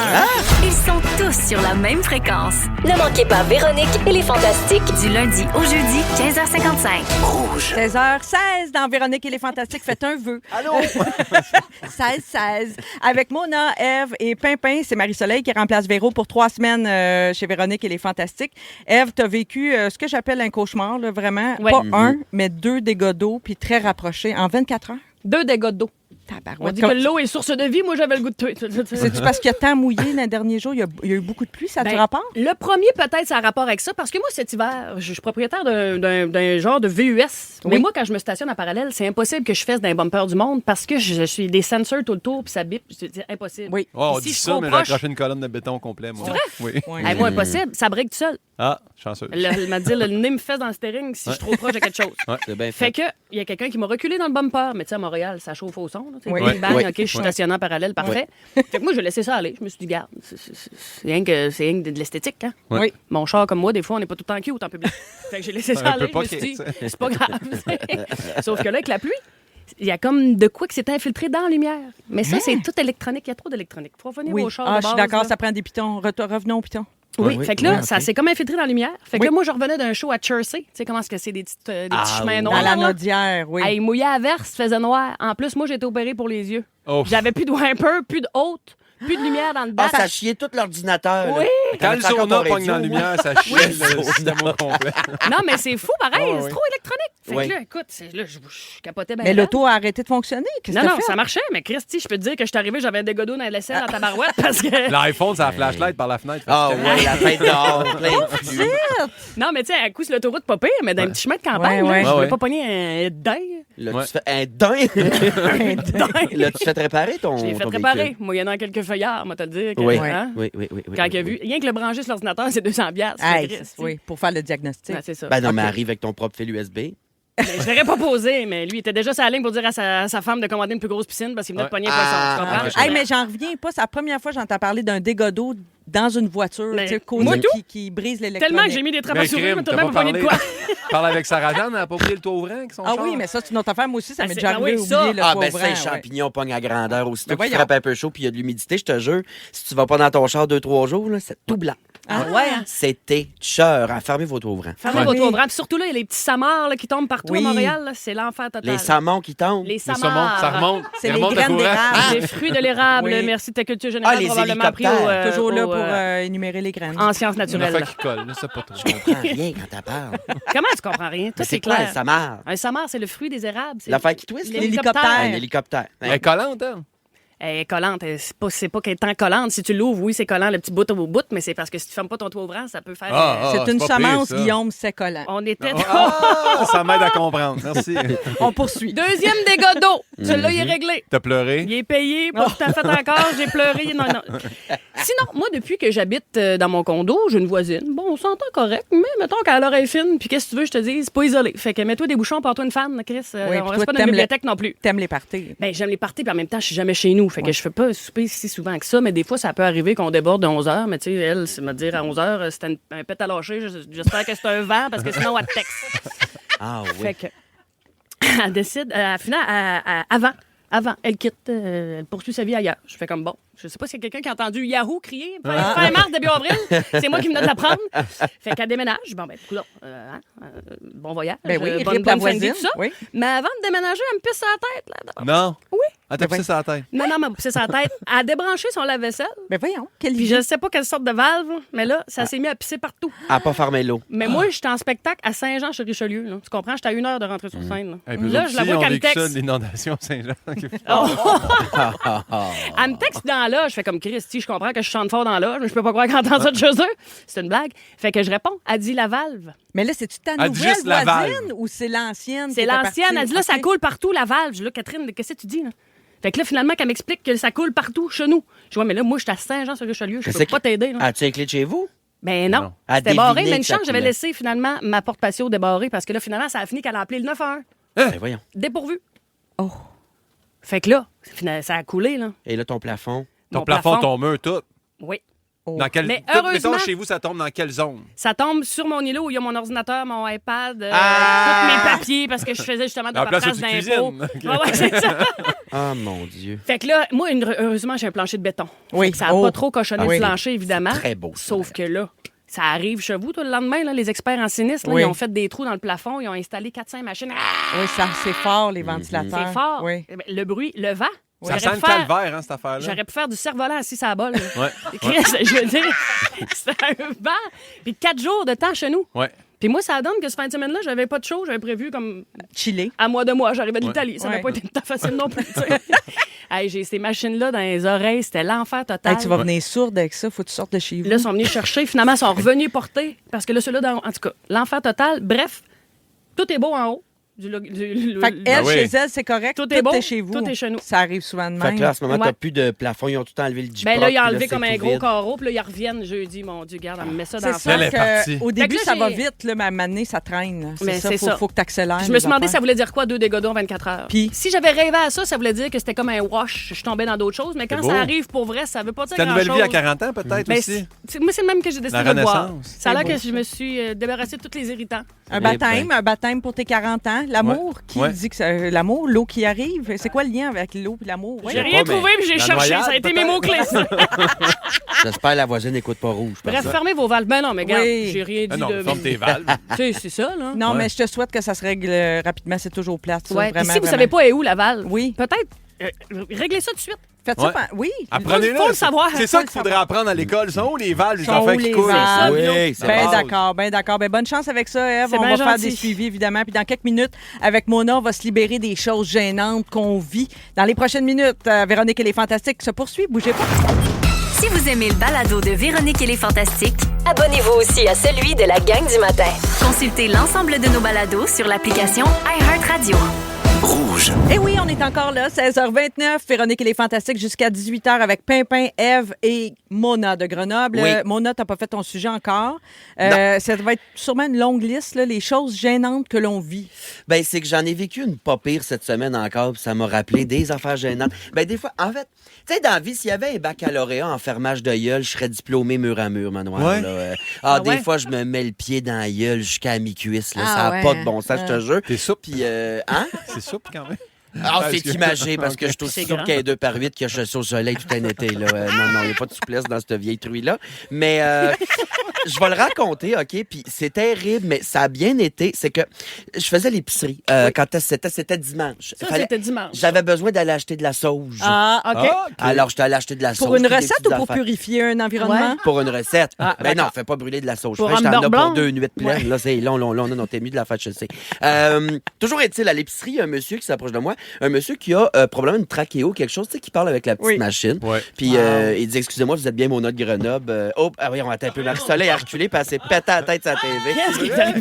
Ils sont tous sur la même fréquence. Ne manquez pas Véronique et les Fantastiques. Du lundi au jeudi, 15h55. 16h16 dans Véronique et les Fantastiques. Faites un vœu. Allô? 16-16. Avec Mona, Ève et Pimpin, c'est Marie-Soleil qui remplace Véro pour 3 semaines chez Véronique et les Fantastiques. Ève, tu as vécu ce que j'appelle un cauchemar, là, vraiment. Ouais. Pas un, mais 2 dégâts d'eau, puis très rapprochés, en 24 heures. 2 dégâts d'eau. On Tabarouette. dit que l'eau est source de vie. Moi, j'avais le goût de tuer. C'est-tu parce qu'il y a tant mouillé dans les derniers jours? Il y a eu beaucoup de pluie, ça a-tu Ben, rapport? Le premier, peut-être, ça a rapport avec ça, parce que moi, cet hiver, je suis propriétaire d'un genre de VUS. Mais Oui. moi, quand je me stationne en parallèle, c'est impossible que je fasse d'un bumper du monde parce que je suis des sensors tout le tour, puis ça bip. C'est impossible. Oui. Oh, on Ici, dit je suis ça, trop mais j'ai proche. accroché une colonne de béton au complet, moi. C'est vrai? Oui. Ouais. Moi, impossible. Ça brique tout seul. Ah, chanceux. Il m'a dit, le nez me fesse dans le steering si je suis trop proche de quelque chose. C'est bien Fait fait. que, il y a quelqu'un qui m'a reculé dans le bumper. Mais tu sais, à Montréal, ça chauffe au son. Là, tu sais, Oui. bing, bang, Oui. OK, je suis stationné en parallèle, parfait. Fait que moi, je laissé ça aller. Je me suis dit, garde, c'est rien que de l'esthétique. Hein? Ouais. Oui. Mon char, comme moi, des fois, on n'est pas tout le temps cute en public. Fait que j'ai laissé ça Un aller. peu Je me suis poqué, dit, tu sais. c'est pas grave. Sauf que là, avec la pluie, il y a comme de quoi qui s'est infiltré dans la lumière. Mais ça, c'est tout électronique. Il y a trop d'électronique. Il faut revenir Oui. au char Ah, de je suis base, d'accord, là. ça prend des pitons. Revenons aux pitons. Oui, Oui, fait que là, oui, ça ok. s'est comme infiltré dans la lumière. Fait que Oui. là, moi, je revenais d'un show à Chersey. Tu sais comment est-ce que c'est des petits chemins oui. noirs. Dans la là? Nodière, oui. Hey, mouillé à verse, faisait noir. En plus, moi, j'ai été opérée pour les yeux. Oh. J'avais plus de wiper, plus de haute, plus de lumière dans le Ah, dash. ça chiait tout l'ordinateur. Oui. là. Quand le T'avais encore sauna ton pogne dans la radio, lumière, ça chie le système au complet. Non, mais c'est fou, pareil. Ah, c'est oui. trop électronique. Fait Oui. que là, écoute, là, je capotais bien. Mais raide. l'auto a arrêté de fonctionner. Qu'est-ce Non, que non, t'as fait? ça marchait, mais Christy, je peux te dire que je suis arrivée, j'avais un dégât d'eau dans la laisselle dans ta barouette parce que. L'iPhone, c'est la flashlight par la fenêtre. Ah ouais, la tête dehors, plein de flux. Non, mais tu sais, à coup, c'est l'autoroute pas pire, mais dans un petit chemin de campagne, Ouais, ouais. là, je Ouais, voulais ouais. pas pogner un dingue. Là, Ouais. tu fais un dingue. dingue. Là, tu fais réparer ton Je l'ai fait ton réparer, véhicule. moyennant quelques feuillards, moi, te le dire. que, Oui. hein, Oui. Quand il a vu. Rien que le brancher sur l'ordinateur, c'est 200 piastres. Hey, Christy. oui, pour faire le diagnostic. Ouais, c'est ça. Ben non, mais arrive avec ton propre fil USB. Ben, je l'aurais pas posé, mais lui, il était déjà sur la ligne pour dire à sa femme de commander une plus grosse piscine parce qu'il venait de pogner un poisson. Tu comprends? ok. Hey, mais j'en reviens pas. C'est la première fois que j'entends parler d'un dégât d'eau dans une voiture, Mais tu sais, moi, qui brise l'électronique. Tellement que j'ai mis des trappes à sourire, mais t'as t'as même pas pas parlé de quoi? Parle avec Sarah-Jeanne, elle n'a pas oublié le toit ouvrant avec son Ah char. oui, mais ça, c'est une autre affaire. Moi aussi, ça Ah, m'est c'est- déjà ah arrivé oui, ça. oublier le Ah, toit ben ouvrant. c'est un ouais. champignon pogne à grandeur. Aussitôt Ben que tu voyons. frappes un peu chaud puis il y a de l'humidité, je te jure, si tu vas pas dans ton char 2-3 jours, là, c'est tout blanc. Ah ouais, hein? C'était cheur. Fermez vos toits ouvrants. Fermez Ouais. votre ouvrant. Puis surtout, là, il y a les petits samars là, qui tombent partout Oui. à Montréal. Là. C'est l'enfer total. Les saumons qui tombent. Les Les saumons, samars. ça remonte. C'est Ça les remonte le graines courant. d'érable. Les fruits de l'érable. Oui. Merci de ta culture générale. Ah, les probablement appris hélicoptères. Toujours là au, pour énumérer les graines. en sciences Une affaire naturelles. qui colle, là, ça pas trop. Je comprends rien quand t'as parle. Comment tu comprends rien? Toi, Mais c'est c'est quoi, clair. ça marre? Un samar, c'est le fruit des érables. C'est L'affaire qui twist, là? L'hélicoptère. Un hélicoptère. Elle est collante, hein? Elle est collante. C'est pas qu'elle est tant collante. Si tu l'ouvres, oui, c'est collant, le petit bout au bout, mais c'est parce que si tu fermes pas ton toit ouvrant, ça peut faire... C'est une pas pire, semence, ça. Guillaume, c'est collant. On était... Ah, ça m'aide à comprendre. Merci. On poursuit. Deuxième dégât d'eau. Celui-là, il est réglé. T'as pleuré? Il est payé, pas tout à fait encore, j'ai pleuré. Non, non. Sinon, moi, depuis que j'habite dans mon condo, j'ai une voisine. Bon, on s'entend correct, mais mettons qu'elle a l'oreille fine, puis qu'est-ce que tu veux, je te dis, c'est pas isolé. Fait que mets-toi des bouchons, porte-toi une fan, Chris. Oui, On puis reste toi, pas dans la t'aimes bibliothèque non plus. T'aimes les parties. Ben, j'aime les parties, puis en même temps, je suis jamais chez nous. Fait que je fais pas souper si souvent que ça, mais des fois, ça peut arriver qu'on déborde de 11 h. Mais tu sais, elle, c'est me dire à 11 h, c'était un pet à lâcher. J'espère que c'est un vent, parce que sinon, elle te texte. Ah oui. Fait que, elle décide, avant, elle quitte, elle poursuit sa vie ailleurs. Je fais comme bon. Je sais pas s'il y a quelqu'un qui a entendu Yahoo crier fin mars, début avril. C'est moi qui venais de l'apprendre. Fait qu'elle déménage. Bon, ben, coudonc, bon voyage. Ben oui, bonne rip la fin de vie, voisine. tout ça. Oui. Mais avant de déménager, elle me pisse sur la tête. Là, d'abord. Non. Oui. Elle t'a Ben pissé sur la tête. Non, elle m'a pissé sur la tête. Elle a débranché son lave-vaisselle. Ben voyons, quelle Puis idée. je sais pas quelle sorte de valve, mais là, ça s'est mis à pisser partout. À pas fermer l'eau. Mais moi, j'étais en spectacle à Saint-Jean-sur-Richelieu. Là. Tu comprends? J'étais à 1 heure de rentrer sur scène. Là, Et puis là eux je la aussi, vois ont qu'elle me vécu ça, texte. l'inondation Saint-Jean. Elle me texte dans la loge. Je fais comme Christy, je comprends que je chante fort dans la loge, mais je peux pas croire qu'elle entend ça de chez eux. C'est une blague. Fait que je réponds. Elle dit la valve. Mais là, c'est-tu ta Elle dit nouvelle juste la voisine valve. ou c'est l'ancienne? C'est qui était l'ancienne. partie? Elle dit là, ça Ok. coule partout, la valve. Je dis là, Catherine, qu'est-ce que tu dis? Là? Fait que là, finalement, qu'elle m'explique que ça coule partout chez nous. Je dis, ouais, mais là, moi, je suis à Saint-Jean-sur-Richelieu. Je peux pas t'aider. Là. As-tu les clés de chez vous? Ben non. Non. À C'était barré, deviner mais une que ça chance, j'avais coulait. laissé finalement ma porte patio débarrée parce que là, finalement, ça a fini qu'elle a appelé le 911. Ben voyons. Dépourvu. Oh. Fait que là, ça a coulé, là. Et là, ton plafond? Ton Mon plafond, ton mur, tout. Oui. Dans quel... Mais tout, heureusement- mettons, chez vous, ça tombe dans quelle zone? Ça tombe sur mon îlot où il y a mon ordinateur, mon iPad, Ah! tous mes papiers parce que je faisais justement de La la place où paperasse tu d'impôts. cuisines. Ouais, ouais, c'est ça. Ah, mon Dieu. Fait que là, moi, heureusement, j'ai un plancher de béton. Oui. Fait que ça n'a Oh. pas trop cochonné Ah le oui. plancher, évidemment. Très beau, ça, Sauf que là, ça arrive chez vous, toi, le lendemain, là, les experts en sinistre, là, Oui. ils ont fait des trous dans le plafond, ils ont installé 400 machines. Ah! Oui, ça, c'est fort, les ventilateurs. C'est fort. Oui. Eh ben, le bruit, le vent. Ça J'aurais sent pu le faire- calvaire, hein, cette affaire-là. J'aurais pu faire du cerf-volant assis à la bolle. là. Ouais. Chris, je veux dire, c'est un vent. Puis 4 jours de temps chez nous. Ouais. Puis moi, ça donne que ce fin de semaine-là, j'avais pas de show. J'avais prévu comme Chiller. à mois de mois. J'arrivais de l'Italie. Ça n'avait Ouais. pas été tant facile non plus. tu sais. Hey, j'ai ces machines-là dans les oreilles. C'était l'enfer total. Hey, tu vas venir sourde avec ça, faut que tu sortes de chez vous. Là, ils sont venus chercher. Finalement, ils sont revenus porter. Parce que là, ceux-là, en tout cas, l'enfer total. Bref, tout est beau en haut. Fait qu'elle, Ben oui. chez elle, c'est correct. Tout est beau, chez vous. tout est chez nous. Ça arrive souvent de Fait même. que là, à ce moment, Ouais. t'as plus de plafond. Ils ont tout enlevé le J-Pop. Ben là, ils ont puis enlevé c'est comme un tout gros vide. carreau. Puis là, ils reviennent jeudi. Mon Dieu, garde, on me met ça dans C'est la ça Elle est partie. qu'au début, là, ça va j'ai- vite, là, mais à un moment donné, ça traîne. Mais c'est faut, ça. faut que tu accélères. Je me suis demandé ça voulait dire quoi, 2 dégâts d'eau en 24 heures. Puis? Si j'avais rêvé à ça, ça voulait dire que c'était comme un wash. Je tombais dans d'autres choses. Mais quand C'est beau. ça arrive pour vrai, ça veut pas dire Ta grand-chose. nouvelle vie à 40 ans, peut-être, Ben, aussi? moi, c'est le même que j'ai décidé La de voir. renaissance. Ça a l'air C'est que je me suis débarrassée de tous les irritants. Un ben. baptême pour tes 40 ans. L'amour, Ouais. qui Ouais. dit que l'amour, l'eau qui arrive, c'est quoi le lien avec l'eau et l'amour? J'ai sais rien pas, mais trouvé, puis j'ai la cherché. noyade, Ça a été mes peut-être? mots-clés. ça. J'espère que la voisine n'écoute pas rouge. Bref, fermez vos valves. Ben non, mais regarde, Oui. j'ai rien dit Ah non, de... ferme tes valves. Tu sais, c'est ça, là. Non, Ouais. mais je te souhaite que ça se règle rapidement. C'est toujours plate, ça, Ouais. Puis vraiment. si vous vraiment. savez pas est où la valve, Oui. peut-être réglez ça tout de suite. Faites ça, Ouais. oui. Apprenez-le. Faut le savoir. C'est ça qu'il faudrait apprendre à l'école. Sont où les valves, les Sont enfants où qui les coulent? valves? Oui, c'est Ben bon. d'accord, ben d'accord. Ben bonne chance avec ça, Ève. C'est On bien va faire gentil. des suivis, évidemment. Puis dans quelques minutes, avec Mona, on va se libérer des choses gênantes qu'on vit. Dans les prochaines minutes, Véronique et les Fantastiques se poursuit. Bougez pas. Si vous aimez le balado de Véronique et les Fantastiques, Abonnez-vous aussi à celui de la gang du matin. consultez l'ensemble de nos balados sur l'application iHeartRadio. Rouge. Rouge. Et oui, on est encore là, 16h29. Véronique et les Fantastiques jusqu'à 18h avec Pimpin, Ève et Mona de Grenoble. Oui. Mona, t'as pas fait ton sujet encore. Ça va être sûrement une longue liste, là, les choses gênantes que l'on vit. Ben, c'est que j'en ai vécu une pas pire cette semaine encore, puis ça m'a rappelé des affaires gênantes. Ben, des fois, en fait, tu sais, dans la vie, s'il y avait un baccalauréat en fermage de gueule, je serais diplômé mur à mur, Manoir. Ouais. Là. Des ouais? fois, je me mets le pied dans la gueule jusqu'à mi-cuisse. Là. Ah Ça n'a ouais. pas de bon sens, je te jure. T'es souple. Puis, hein? C'est souple quand même. Ah, c'est imagé parce que je suis aussi C'est souple grand. qu'un 2x8 qui a chassé au soleil tout un été. Là. Non, il n'y a pas de souplesse dans cette vieille truie-là. Mais je vais le raconter, OK? Puis c'est terrible, mais ça a bien été. C'est que je faisais l'épicerie quand c'était dimanche. Ça, c'était dimanche. J'avais besoin d'aller acheter de la sauge. Ah, OK. Alors, j'étais allé acheter de la sauge. Pour une puis des recette petites ou pour affaires. purifier un environnement? Pour une recette. Ah, Ben non, d'accord. fais pas brûler de la sauge. Pour fraîche, t'en Amber as pour Blanc? 2 nuits pleines. Là, c'est long. Non, t'es mieux de la faire chasser. Toujours est-il, à l'épicerie, il y a un monsieur qui s'approche de moi. Un monsieur qui a probablement une trachéo, quelque chose, tu sais, qui parle avec la petite Oui. machine. Ouais. Puis il dit, excusez-moi, vous êtes bien Mona de Grenoble. Oui, on va un peu. Marie-Soleil a reculé, puis elle s'est pété la tête sur la TV. Qu'est-ce qui est arrivé?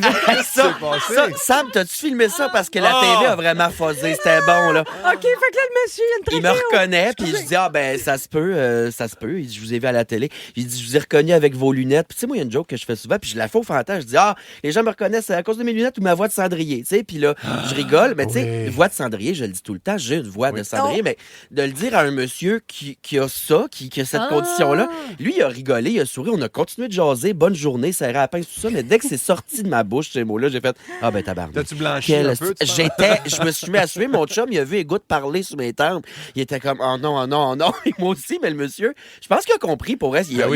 Sam, t'as-tu filmé ça parce que la TV a vraiment fuzzé? C'était bon, là. OK, fait que là, le monsieur, il y a une Il me trachéo. reconnaît, puis je dis, ah ben, ça se peut. Il dit, je vous ai vu à la télé. Il dit, je vous ai reconnu avec vos lunettes. Puis tu sais, moi, il y a une joke que je fais souvent, puis je la fais au fantasme. Je dis, les gens me reconnaissent à cause de mes lunettes ou ma voix de cendrier. Tu sais, puis là, je rigole, mais tu sais, voix de cendrier, je le dis tout le temps, j'ai une voix de cendrier, mais de le dire à un monsieur qui a ça, qui a cette condition-là, lui, il a rigolé, il a souri, on a continué de jaser, bonne journée, serré à la pince, tout ça, mais dès que c'est sorti de ma bouche, ces mots-là, j'ai fait, ah ben tabarnak. T'as-tu blanchi Quel un peu? tu penses? je me suis mis à suer. Mon chum, il a vu les gouttes parler sous mes tempes. Il était comme, oh non. Et moi aussi, mais le monsieur, je pense qu'il a compris pour elle. Il a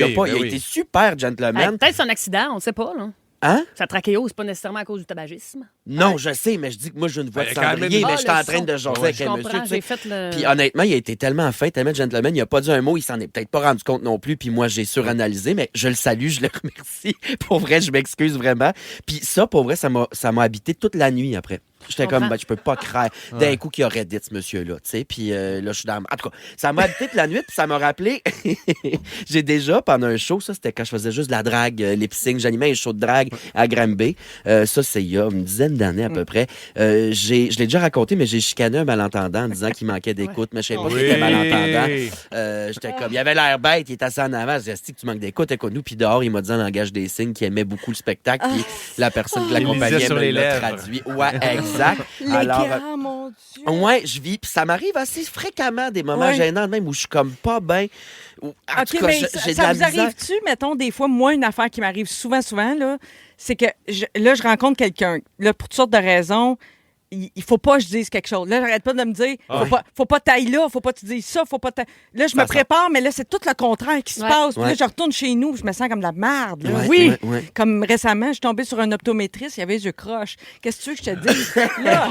été super gentleman. Peut-être c'est un accident, on ne sait pas. Là. Hein? Sa trachéo, c'est pas nécessairement à cause du tabagisme. Non, je sais, mais je dis que moi, j'ai une voix de Ben, il y a quand même cendrier, une- mais Ah, j'étais en le train son. de jaser Ouais, avec je un comprends, monsieur. tu sais. j'ai fait le... Puis honnêtement, il a été tellement fin, tellement gentleman, il a pas dit un mot, il s'en est peut-être pas rendu compte non plus, puis moi, j'ai suranalysé, mais je le salue, je le remercie. Pour vrai, je m'excuse vraiment. Puis ça, pour vrai, ça m'a habité toute la nuit après. J'étais comme, je peux pas craindre d'un coup qu'il aurait dit ce monsieur-là, tu sais. Puis là, je suis dans... En tout cas, ça m'a habité toute la nuit, puis ça m'a rappelé... J'ai déjà, pendant un show, ça, c'était quand je faisais juste de la drague, lip-sync, j'animais un show de drague à Granby. Ça, c'est il y a une dizaine d'années à peu près. Je l'ai déjà raconté, mais j'ai chicané un malentendant en disant qu'il manquait d'écoute, mais je savais pas qu'il était malentendant. J'étais comme, il avait l'air bête, il était assis en avant. Je disais, est-ce que tu manques d'écoute? Écoute-nous. Puis dehors, il m'a dit en langage des signes qu'il aimait beaucoup le spectacle, puis la personne qui l'accompagnait lisait sur me les l'a lèvres. traduit. Ouais, exact. Mon Dieu. Ouais, je vis. Puis ça m'arrive assez fréquemment des moments Ouais. gênants, même où je suis comme pas bien. En tout OK, cas, mais j'ai de ça la vous misère. arrive-tu, mettons, des fois, moi, une affaire qui m'arrive souvent, là, c'est que je rencontre quelqu'un, là, pour toutes sortes de raisons, il faut pas que je dise quelque chose. Là, j'arrête pas de me dire, faut pas tailler là, faut pas que tu dises ça, faut pas Là, je me prépare, mais là, c'est tout le contraire qui se passe. Puis là, je retourne chez nous, je me sens comme de la merde. Là. Ouais, Oui. ouais. Comme récemment, je suis tombée sur un optométriste, il avait les yeux croches. Qu'est-ce que tu veux que je te dise? Là,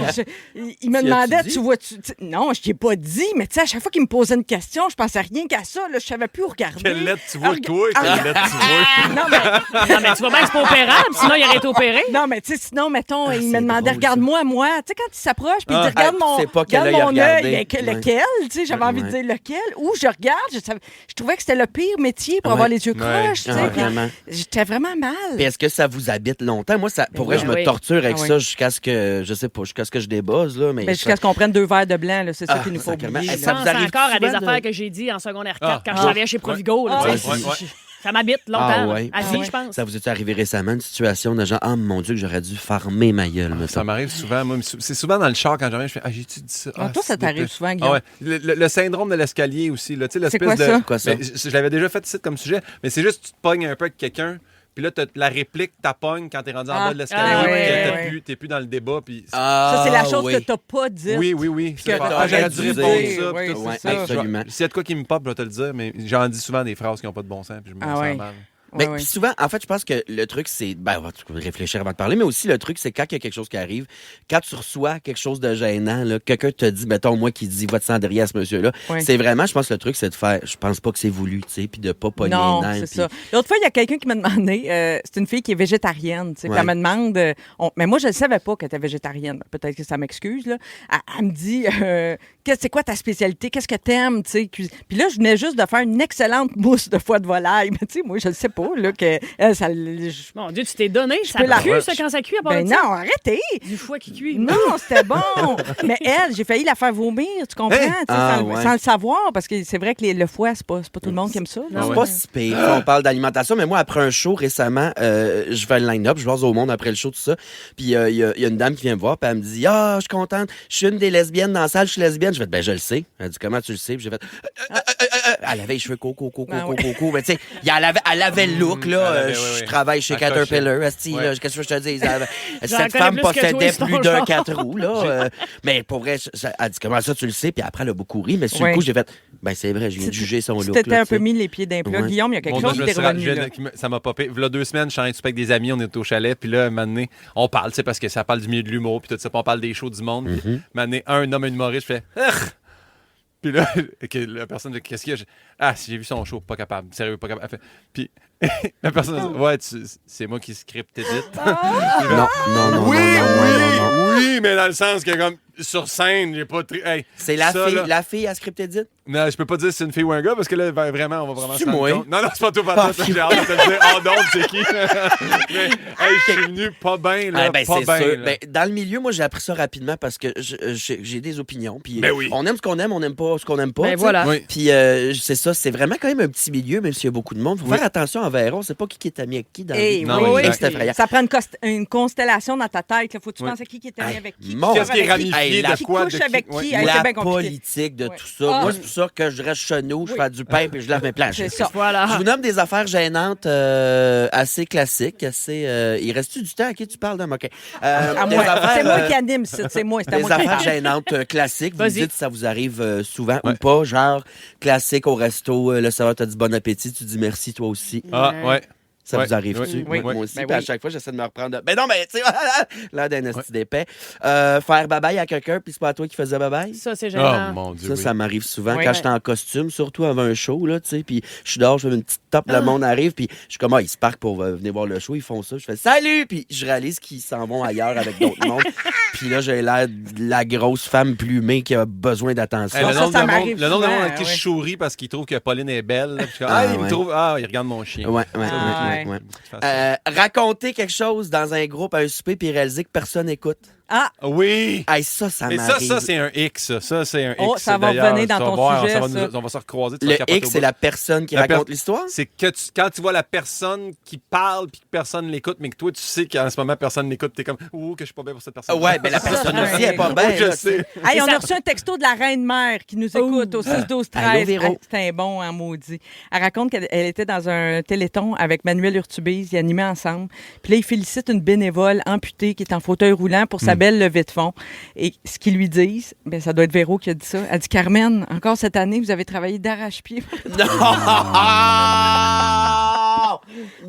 il me Tu demandait, as-tu dit? tu vois-tu... Non, je t'ai pas dit, mais tu sais, à chaque fois qu'il me posait une question, je pensais rien qu'à ça. Là, je savais plus où regarder. Quelle lettre tu vois, Ah, toi? Quelle lettre tu vois? Non, mais... Non, mais tu vois bien que c'est pas opérable, sinon il aurait été opéré. Non, mais tu sais, sinon, mettons, il me c'est demandait, drôle, regarde-moi, moi. Tu sais, quand il s'approche, puis il dit, regarde Ah, mon, tu sais pas quel regarde œil mon regarder. œil, Ouais. lequel, tu sais, j'avais envie de dire lequel. Ou je regarde, je trouvais que c'était le pire métier pour Ouais. avoir les yeux Ouais. croches, tu Ah, sais. vraiment. J'étais vraiment mal. Puis est-ce que ça vous habite longtemps? Moi, pour vrai, je me oui. torture avec Ah oui. ça jusqu'à ce que, je sais pas, jusqu'à ce que je débuzz, là. Mais Ben, jusqu'à ce qu'on prenne 2 verres de blanc, là, c'est ça Ah, qu'il nous faut sacrément. oublier. Eh, Je ça là. vous pense arrive encore à des souvent de- affaires que j'ai dit en secondaire 4 Ah. quand je travaillais chez Provigo. Là, Ah. tu sais. Ouais, ouais. Ça m'habite longtemps. Ah ouais. À vie, je pense. Ça vous est arrivé récemment, une situation de genre, ah mon Dieu, que j'aurais dû farmer ma gueule, me Ça semble. m'arrive souvent. Moi, c'est souvent dans le char quand j'arrive, je fais ah, j'ai-tu dit ça? Ah, toi, ça c'est t'arrive dépêche. souvent, Guillaume. Ah ouais. Le syndrome de l'escalier aussi. Là, tu sais, l'espèce quoi de... ça? Quoi ça? Mais je l'avais déjà fait ici comme sujet, mais c'est juste que tu te pognes un peu avec quelqu'un, puis là, t'as la réplique, t'as pogne quand t'es rendu en Ah. bas de l'escalier, Ah, puis ouais, que t'es plus dans le débat. Puis... Ça, c'est la chose oui. que t'as pas dit. Oui, oui, oui. que C'est pas- t'aurais j'aurais dû dû dire. répondre ça. Oui, puis tout. c'est Ouais, ça. absolument. S'il y a de quoi qui me pop, je vais te le dire, mais j'en dis souvent des phrases qui n'ont pas de bon sens, puis je me Ah sens ouais. mal. Mais Ouais, ouais. puis souvent, en fait, je pense que le truc, c'est. Ben, on va réfléchir avant de parler, mais aussi le truc, c'est quand il y a quelque chose qui arrive, quand tu reçois quelque chose de gênant, là, quelqu'un te dit, mettons, moi qui dis, va te cendrier à ce monsieur-là. Oui. C'est vraiment, je pense, le truc, c'est de faire, je pense pas que c'est voulu, tu sais, puis de pas pogner Non, les nerfs. c'est puis- ça. L'autre fois, il y a quelqu'un qui m'a demandé, c'est une fille qui est végétarienne, tu sais, puis Ouais. elle me demande, mais moi, je ne savais pas qu'elle était végétarienne. Peut-être que ça m'excuse, là. Elle me dit, c'est quoi ta spécialité? Qu'est-ce que t'aimes, tu sais? Puis là, je venais juste de faire une excellente mousse de foie de volaille. Mais tu sais, moi, je ne sais pas. pas, là, que ça... Mon Dieu, tu t'es donné. Ça peux la- cuit, ça, quand ça cuit, à part Ben de ça? non, arrêtez! Du foie qui cuit. Non, c'était bon. Mais elle, j'ai failli la faire vomir, tu comprends? Hein? Tu sais, Ah, sans, ouais. sans le savoir, parce que c'est vrai que le foie, c'est pas tout le monde qui aime ça. là. C'est pas si pire. On parle d'alimentation, mais moi, après un show récemment, je fais le line-up, je vois au monde après le show, tout ça. Puis il y a une dame qui vient me voir, puis elle me dit je suis contente, je suis une des lesbiennes dans la salle, je suis lesbienne. Je fais ben je le sais. Elle dit comment tu le sais? Puis j'ai fait elle avait les cheveux coco. Mais tu sais, elle avait le look, là. avait, Je oui. travaille chez Elle Caterpillar, esti, Ouais. là, qu'est-ce que je te dis? J'en Cette connais femme plus que toi, possédait c'est plus ton d'un genre. 4 roues, là. Mais pour vrai, elle dit comment ça tu le sais? Puis après, elle a beaucoup ri, mais sur Ouais. le coup, j'ai fait ben c'est vrai, je viens de juger son Tu look. t'étais là, un peu tu sais. mis les pieds d'un plat. Ouais. Guillaume, il y a quelque Mon chose Dieu, qui je est me revenu. suis là. ça m'a popé. Il y a 2 semaines, je suis allé souper avec des amis, on est au chalet, puis là, un moment donné, on parle, tu sais, parce que ça parle du milieu de l'humour, puis tout ça, puis on parle des shows du monde. Puis, un moment donné, un homme, un humoriste, je fais Urgh! Puis là, la personne, qu'est-ce qu'il y a? Ah, si j'ai vu son show, pas capable. Sérieux, pas capable. Elle fait, puis la personne dit, ouais, c'est moi qui scripte edit. Non. Oui, mais dans le sens que, comme, sur scène, j'ai pas. Hey, C'est la ça, fille, là- la fille à script edit? Non, je peux pas dire si c'est une fille ou un gars parce que là, vraiment, on va vraiment C'est se rendre moi. compte. Non, c'est pas toi, pas toi. J'ai hâte de te le dire. Oh non, c'est qui? Mais, hey, je suis venu pas bien, là. Ah, ben, pas c'est bien. sûr. là. Ben, dans le milieu, moi, j'ai appris ça rapidement parce que j'ai des opinions. Puis Ben oui. on aime ce qu'on aime, on n'aime pas ce qu'on n'aime pas. Ben tu sais. voilà. Oui. Puis c'est ça, c'est vraiment quand même un petit milieu, même s'il y a beaucoup de monde. Faut Oui. faire attention envers. On sait pas qui est ami avec qui dans la Hey, vie. Non, oui, oui, oui. c'est effrayant. Ça prend une constellation dans ta tête. Là. Faut que tu Oui. penses à qui est ami avec qui. Mon Qu'est-ce qui est avec qui. ramifié Hey, de la- qui quoi? couche de qui? avec Ouais. qui? Hey, c'est La bien compliqué. politique de Ouais. tout ça. Ah. Moi, c'est pour ça que je reste chenou, je fais du pain puis je lave mes planches. C'est ça. Voilà. Je vous nomme des affaires gênantes assez classiques, assez. Il reste-tu du temps à qui tu parles, Dom? OK. À Des moi. affaires, C'est moi qui anime, c'est moi. C'est à Des moi qui affaires parle. gênantes classiques. Vous me Vas-y. dites si ça vous arrive souvent ou Ouais. pas. Genre, classique au resto, le serveur t'a dit bon appétit, tu dis merci toi aussi. Ah, ouais. Ça Ouais. vous arrive-tu? Oui. Oui, Oui. moi aussi. Ben Puis à oui. chaque fois, j'essaie de me reprendre. Ben non, mais tu sais, là, d'un esti d'épais. Faire babaye à quelqu'un, puis c'est pas à toi qui faisais babaye? Ça, c'est Oh, gênant. mon Dieu. Ça, oui. ça m'arrive souvent. Oui. Quand j'étais en costume, surtout avant un show, là, tu sais, puis je dors, je fais une petite top, le monde arrive, puis je suis comme, ils se parquent pour venir voir le show, ils font ça. Je fais salut, puis je réalise qu'ils s'en vont ailleurs avec d'autres mondes. Puis là, j'ai l'air de la grosse femme plumée qui a besoin d'attention. Hey, Ça, le nombre ça de monde, m'arrive le nombre de souvent, monde à qui ouais. je souris parce qu'il trouve que Pauline est belle. Là, puis je suis comme, Ah, il me ouais. trouve. il regarde mon chien. Ouais. ouais. Raconter quelque chose dans un groupe, à un souper, puis réaliser que personne n'écoute. Ah, Oui! Hey, ça Mais m'arrive. ça, c'est un X. Ça, c'est un X. Oh, ça va d'ailleurs. revenir dans Tu vas ton voir, sujet, ça va ça. on va se recroiser. Tu vas Le capoter X, au c'est bout. la personne qui La raconte per- l'histoire? C'est que quand tu vois la personne qui parle puis que personne l'écoute, mais que toi, tu sais qu'en ce moment, personne l'écoute, t'es comme, ouh, que je suis pas bien pour cette personne. Ouais, ben la personne aussi, elle est pas Oui, belle. je là, sais. hey, on ça- a reçu un texto de la reine-mère qui nous écoute au 6-12-13. Allô, Véro. Hey, c'est un bon en maudit. Elle raconte qu'elle était dans un téléthon avec Manuel Urtubise. Ils animaient ensemble. Puis là, il félicite une bénévole amputée qui est en fauteuil roulant pour sa belle levée de fonds. Et ce qu'ils lui disent, ben, ça doit être Véro qui a dit ça. Elle dit, Carmen, encore cette année, vous avez travaillé d'arrache-pied. Non!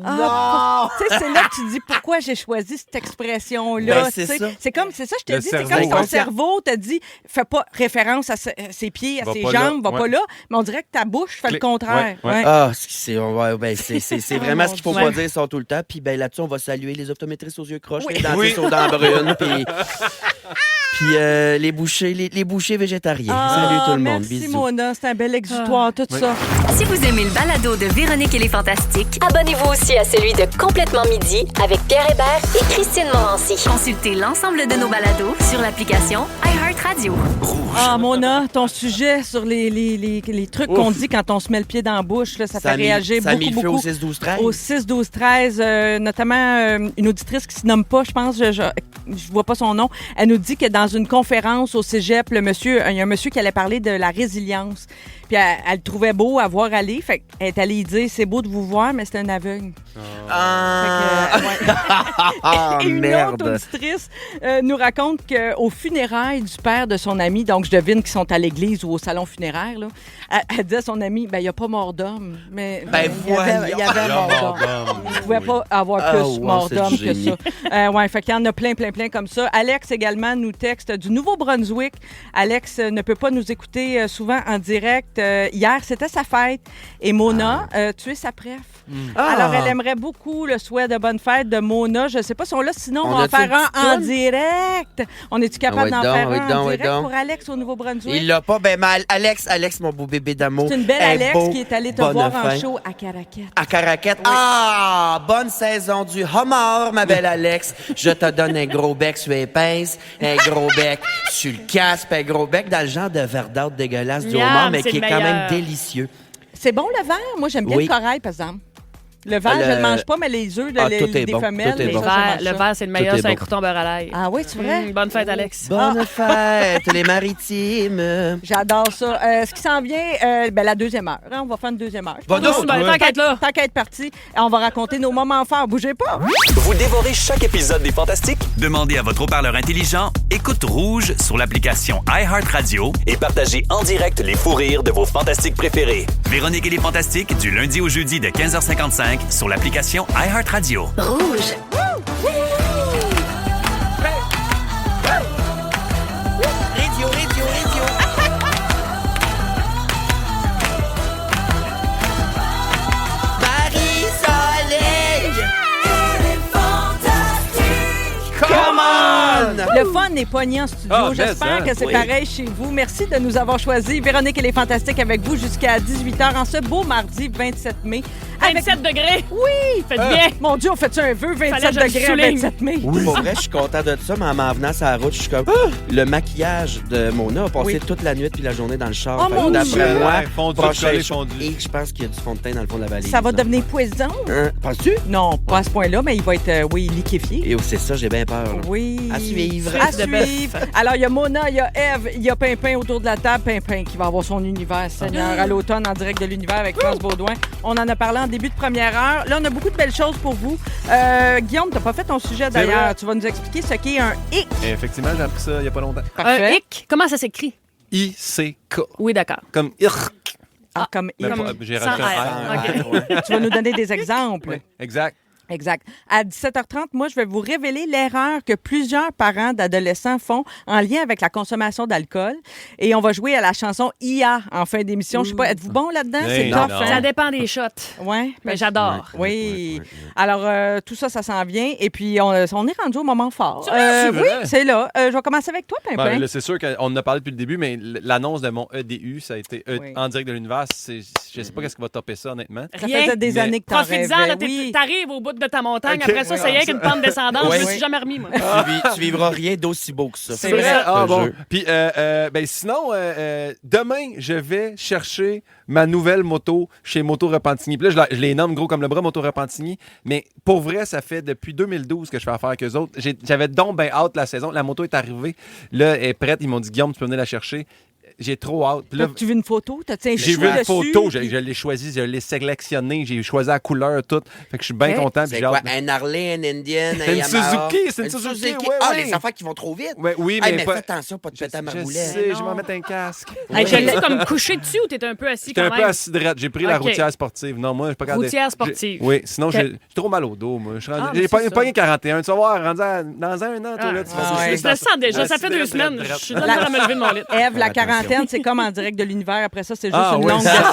Ah, tu sais, c'est là que tu dis pourquoi j'ai choisi cette expression-là. Ben, c'est tu sais. ça. C'est comme, c'est ça, je te Le dis, c'est cerveau. comme si ton Conscient. cerveau te dit, fais pas référence à ses pieds, à Va ses pas jambes, là. va pas Ouais. là, mais on dirait que ta bouche fait le Clic. contraire. Ouais, ouais. Ah, c'est vraiment mon ce qu'il faut Dieu. pas dire, ils sont tout le temps. Puis ben, là-dessus, on va saluer les optométristes aux yeux croches, Oui. les dentistes aux dents brunes, puis les bouchers végétariens. Salut tout le monde, merci, bisous. Mona, c'est un bel exutoire, tout ça. Si vous aimez le balado de Véronique et les Fantastiques, Abonnez-vous aussi à celui de Complètement Midi avec Pierre Hébert et Christine Morancy. consultez l'ensemble de nos balados sur l'application iHeartRadio. Ah, Mona, ton sujet sur les trucs qu'on dit quand on se met le pied dans la bouche, là, ça fait réagir ça a mis le beaucoup, feu beaucoup. au 6-12-13. Au 6-12-13, notamment une auditrice qui se nomme pas, je pense, je vois pas son nom. Elle nous dit que dans une conférence au cégep, il y a un monsieur qui allait parler de la résilience. Puis elle le trouvait beau à voir aller. Fait qu'elle est allée dire, c'est beau de vous voir, mais c'est un aveugle. Ah, Fait que, ouais. Ah, Et une merde. autre auditrice nous raconte qu'au funérailles du père de son ami, donc je devine qu'ils sont à l'église ou au salon funéraire, là, elle dit à son ami, ben il n'y a pas mort d'homme. Mais Ben, il y avait voyons. mort d'homme. Il ne pouvait pas avoir plus wow, mort c'est d'homme que génie. ça. Ouais, fait qu'il y en a plein comme ça. Alex également nous texte texte du Nouveau-Brunswick. Alex ne peut pas nous écouter souvent en direct. Hier, c'était sa fête. Et Mona, tu es sa préf. Alors, elle aimerait beaucoup le souhait de bonne fête de Mona. Je ne sais pas si on l'a, sinon on va en faire un en direct. On est-tu capable d'en faire un en direct pour Alex au Nouveau-Brunswick? Il l'a pas. Ben, Alex, mon beau bébé d'amour. C'est une belle Alex qui est allée te voir en show à Caraquette. À Caraquette. Oui. Ah, bonne saison du homard, ma belle Alex. Je te donne un gros bec sur les pinces, un gros bec sur le casque, un gros bec dans le genre de verdâtre dégueulasse du homard, mais qui est quand même délicieux. C'est bon le verre? Moi, j'aime bien le corail, par exemple. Le verre, je ne le mange pas, mais les œufs des bon. femelles. Tout est bon. Le verre, c'est le meilleur, c'est un crouton beurre à l'ail. Ah oui, c'est vrai? Bonne fête, Alex. Bonne fête, les maritimes. J'adore ça. Ce qui s'en vient, la deuxième heure. On va faire une deuxième heure. Va donc, tant qu'à être là. Tant qu'à être parti, on va raconter nos moments forts. Bougez pas. Vous dévorez chaque épisode des Fantastiques? Demandez à votre haut-parleur intelligent, écoute Rouge sur l'application iHeartRadio et partagez en direct les fous rires de vos Fantastiques préférés. Véronique et les Fantastiques, du lundi au jeudi de 15h55 sur l'application iHeartRadio. Rouge. Radio. Marie-Soleil. Come on! Le fun est poigné en studio. Ah, J'espère que c'est pareil chez vous. Merci de nous avoir choisis. Véronique et les Fantastiques avec vous jusqu'à 18h en ce beau mardi 27 mai. 27 degrés. Oui! Faites bien. Mon Dieu, on fait-tu un vœu 27 Fallait que je le degrés à souligne. 27 mai? Oui. Pour vrai, je suis content de ça, mais en m'en venant sur la route, je suis comme... Le maquillage de Mona a passé toute la nuit puis la journée dans le char. Oh, Fait que mon d'après Dieu! moi, Ouais, fondu, prochain collé, show- fondu. Et je pense qu'il y a du fond de teint dans le fond de la valise. Ça va là. devenir poison? Penses-tu? Non, pas à ce point-là, mais il va être, liquéfié. Et c'est ça, j'ai bien peur. là. Oui. À suivre. À suivre. Alors, il y a Mona, il y a Eve, il y a Pimpin autour de la table. Pimpin qui va avoir son univers, Seigneur, à l'automne en direct de l'univers avec France Baudouin. On en a parlé en début de première heure. Là, on a beaucoup de belles choses pour vous. Guillaume, tu n'as pas fait ton sujet d'ailleurs. vrai. Tu vas nous expliquer ce qu'est un hic. Et effectivement, j'ai appris ça il n'y a pas longtemps. Un hic, comment ça s'écrit? I-C-K. Oui, d'accord. Comme IRK. Comme hic. Mais Comme pas- j'ai sans raté un R. R. OK. Tu vas nous donner des exemples. Ouais, exact. Exact. À 17h30, moi, je vais vous révéler l'erreur que plusieurs parents d'adolescents font en lien avec la consommation d'alcool. Et on va jouer à la chanson IA en fin d'émission. Je sais pas, êtes-vous bon là-dedans? C'est non, tough, non. hein? Ça dépend des shots. Ouais. Mais j'adore. Oui. Alors, tout ça, ça s'en vient. Et puis, on est rendu au moment fort. C'est oui, vrai? c'est là. Je vais commencer avec toi, Pimpin. Ben, là, c'est sûr qu'on en a parlé depuis le début, mais l'annonce de mon EDU, ça a été Oui. en direct de l'univers. Je sais pas qu'est-ce qui va topper ça, honnêtement. Ça Rien. faisait des Mais années que t'en Profite-en, rêvais. là, Oui. t'arrives au bout de ta montagne. OK. Après ça, c'est rien qu'une pente descendante. Oui. Je me suis jamais remis, moi. Tu vivras rien d'aussi beau que ça. C'est vrai. Ah, Je te bon. jure. Puis, sinon, demain, je vais chercher ma nouvelle moto chez Moto Repentigny. Puis là, je les nomme gros comme le bras, Moto Repentigny. Mais pour vrai, ça fait depuis 2012 que je fais affaire avec eux autres. J'avais donc bien hâte la saison. La moto est arrivée. Là, elle est prête. Ils m'ont dit, Guillaume, tu peux venir la chercher. J'ai trop hâte. Puis là, T'as-tu vu une photo? T'as-tu un j'ai chou vu une dessus? photo, Puis- je l'ai choisi, je l'ai sélectionné, j'ai choisi la couleur, tout. Fait que je suis bien content. puis C'est j'ai quoi? hâte. Un Harley, un Indian, un une Yamaha? Suzuki, c'est une Suzuki, ouais, Ah, ouais. les affaires qui vont trop vite. Ouais, oui, Hey, mais, mais pas... fais attention, pas de péter à ma je roulette. sais, je vais non. m'en mettre un casque. Hey, je l'ai comme couché dessus ou t'es un peu assis J'étais quand un même? peu assis droite. J'ai pris la OK. routière sportive. Non, moi, je suis pas capable de- Routière sportive. Oui, sinon, OK. j'ai trop mal au dos, moi. Je suis rendu- Ah, mais J'ai c'est pas ça. 41. Tu vas voir, rendu dans un an, toi, là, tu vas Ah, toucher ouais. Je le sens déjà. Ça Assis fait 2 droite, semaines. droite, Je suis droite. dans à me lever de mon lit. Ève, la Attention. quarantaine, c'est comme en direct de l'univers. Après ça, c'est juste Ah, une oui, longue ça, descente.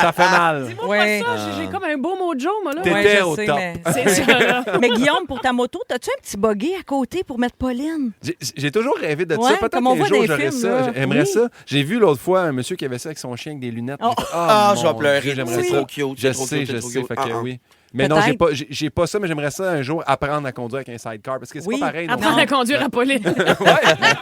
ça fait mal. Dis-moi Ouais. pas ça. J'ai comme un beau mojo, moi, là. T'étais Ouais, je au sais, top. mais- C'est ça, là. Mais Guillaume, pour ta moto, as-tu un petit buggy à côté pour mettre Pauline? J'ai toujours rêvé de Ouais, ça. Peut-être comme on qu'un voit jour, dans les j'aurais films, ça. là. J'aimerais Oui. ça. J'ai vu l'autre fois un monsieur qui avait ça avec son chien avec des lunettes. Oh. J'ai fait, Ah, mon je vais pleurer. Dieu, j'aimerais C'est ça. trop cute, Je c'est trop sais, cute, je c'est trop sais. cute. Fait que Ah, ah. oui. Mais non, Peut-être. j'ai pas ça, mais j'aimerais ça un jour apprendre à conduire avec un sidecar. Parce que c'est Oui. pas pareil. non. Apprendre à conduire à Pauline. Ouais,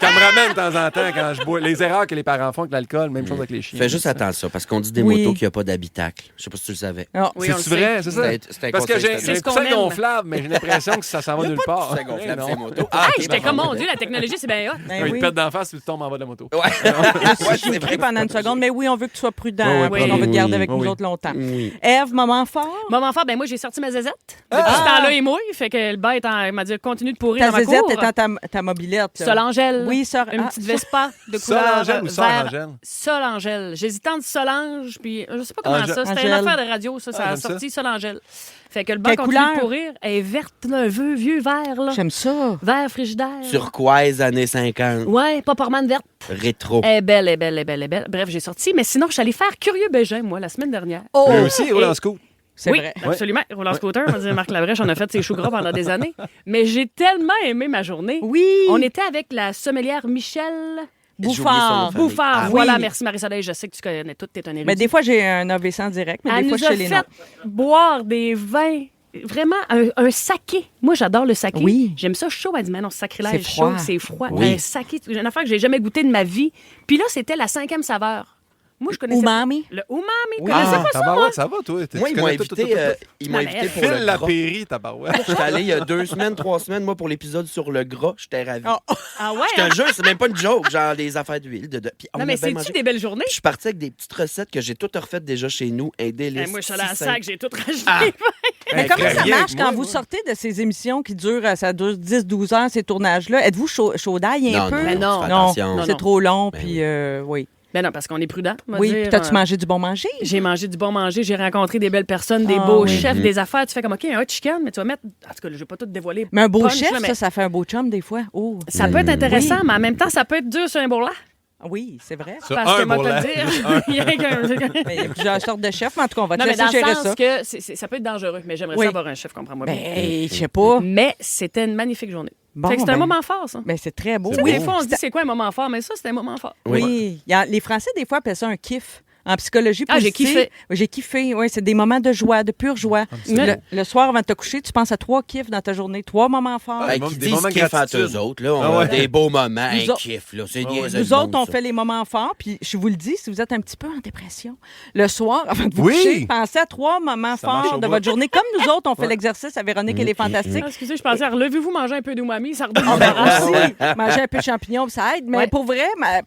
ça me ramène de temps en temps quand je bois. Les erreurs que les parents font avec l'alcool, même chose avec les chiens. Fais juste attention, parce qu'on dit des Oui. motos qu'il n'y a pas d'habitacle. Je sais pas si tu le savais. Non. Oui, on le C'est sait. vrai, c'est ça? C'était un Parce que conseil, j'ai c'était un ce qu'on coussin aime. gonflable, mais j'ai l'impression que ça s'en va nulle part. C'est gonflable, Non. ces motos. Ah, ok, j'étais ben, comme, bon. mon Dieu, la technologie, c'est bien hot. Ben Il oui. te pète d'en face, tu tombes en bas de la moto. Ouais. Je Ouais, suis c'est vrai. pendant une seconde, mais oui, on veut que tu sois prudent. Oui, parce qu'on veut te oui, garder avec oui. nous autres longtemps. Oui. Ève, moment fort? Moment fort, ben moi, j'ai sorti ma zézette. Depuis ce temps-là, il mouille. Fait que le bête m'a dit continue de pourrir Ta dans ma zézette cour. étant ta mobilette. là. Solangelle. Oui, Une petite Vespa de couleur Solangelle ou vert. Solangelle? Solangelle. J'hésitais entre Solange, puis je sais pas comment Angèle. ça. C'était une Angèle. affaire de radio, ça. Ça a j'aime ça. sorti Solangelle. Fait que le banc Quelle continue de couleur? pourrir. Elle est verte, là, un vieux vert, là. J'aime ça. Vert frigidaire. Turquoise, années 50. Ouais, Popperman verte. Rétro. Elle est belle, elle est belle, elle est belle, elle est belle. Bref, j'ai sorti. Mais sinon, je suis allée faire Curieux Bégin, moi, la semaine dernière. Oh, Lui aussi, il roule en scoot. c'est oui, vrai. absolument. Roulant scooter, on va dire Marc Labrèche, on a fait ses choux gras pendant des années. Mais j'ai tellement aimé ma journée. Oui. On était avec la sommelière Michel J'ai oublié son nom Bouffard. de famille. Bouffard. Ah, Voilà, oui. merci Marie-Soleil. Je sais que tu connais tout, t'es un érudit. Mais des fois, j'ai un AVC en direct, mais Elle des fois, nous je a sais les noms. fait boire des vins. Vraiment, un saké. Moi, j'adore le saké. Oui. J'aime ça chaud. Elle dit, mais non, sacrilège C'est froid. chaud, c'est froid. Oui. Un saké, c'est une affaire que j'ai jamais goûté de ma vie. Puis là, c'était la 5e saveur. Moi, je connaissais Umami. le umami. Oui. Connaissais Ah, pas ça, moi. Tabarouette, ça va, toi? Moi, Tu ils m'ont connais tout, tout, invité, tout, tout. ils m'ont Non, mais invité pour Phil le gras. Lapéry, tabarouette. J'étais allé il y a 2 semaines, 3 semaines, moi, pour l'épisode sur le gras. J'étais ravi. Oh. Ah ouais? Je hein? te jure, c'est même pas une joke, genre des affaires d'huile. Puis on Non, a mais bien c'est-tu mangé. des belles journées? Puis je suis parti avec des petites recettes que j'ai toutes refaites déjà chez nous. Un délice. Moi, je suis allée à la si sac, j'ai tout rajouté. Ah. Mais Ben, comment ça rien marche que quand moi, vous moi. sortez de ces émissions qui durent, ça dure 10-12 heures, ces tournages-là? Êtes-vous chaud d'ail un Non, peu? Mais non. fais Non, attention. Non, c'est non. trop long, Ben puis oui. Ben non, parce qu'on est prudent. on va Oui, dire, puis t'as-tu mangé du bon manger? J'ai mangé du bon manger, j'ai rencontré des belles personnes, des Ah, beaux oui. chefs, des affaires. Tu fais comme, OK, un hot chicken, mais tu vas mettre. En tout cas, je vais pas tout dévoiler. Mais un beau punch, chef, là, mais ça fait un beau chum des fois. Oh. ça peut être intéressant, Oui. mais en même temps, ça peut être dur sur un bourrelat. Oui, c'est vrai. Sur Parce que un moi, te bourrelat. le dire, il y a qu'un- Mais il y a plusieurs sortes de chefs, mais en tout cas, on va te Non, mais laisser dans le gérer sens ça. que ça peut être dangereux, mais j'aimerais Oui. ça avoir un chef, comprends-moi bien. Ben, je sais pas. Mais c'était une magnifique journée. Bon, Fait que c'est un ben, moment fort, ça. Ben, c'est très beau. Tu sais, Oui. des fois, on se dit, c'est quoi un moment fort? Mais ça, c'était un moment fort. Oui. Les Français, des fois, appellent ça un kiff. En psychologie Ah, j'ai positive. kiffé. Oui, j'ai kiffé. Oui, c'est des moments de joie, de pure joie. Le soir, avant de te coucher, tu penses à 3 kiffs dans ta journée, 3 moments forts. Hey, Des qui des disent moments de kiff entre gratitude. eux autres, là. On Ah a ouais. des beaux moments. Nous Un autres- kiff, là. C'est ouais. niaiseux, Nous le autres, monde, on ça. fait les moments forts, puis je vous le dis, si vous êtes un petit peu en dépression, le soir, avant de vous Oui! coucher, pensez à 3 moments Ça marche forts au de bout. votre journée. Comme nous autres, on fait l'exercice à Véronique et les Fantastiques. Ah, excusez, je pensais, relevez-vous manger un peu d'umami, ça redonne Ah, mon ben, orange. aussi, manger un peu de champignons, ça aide. Mais Ouais. pour vrai,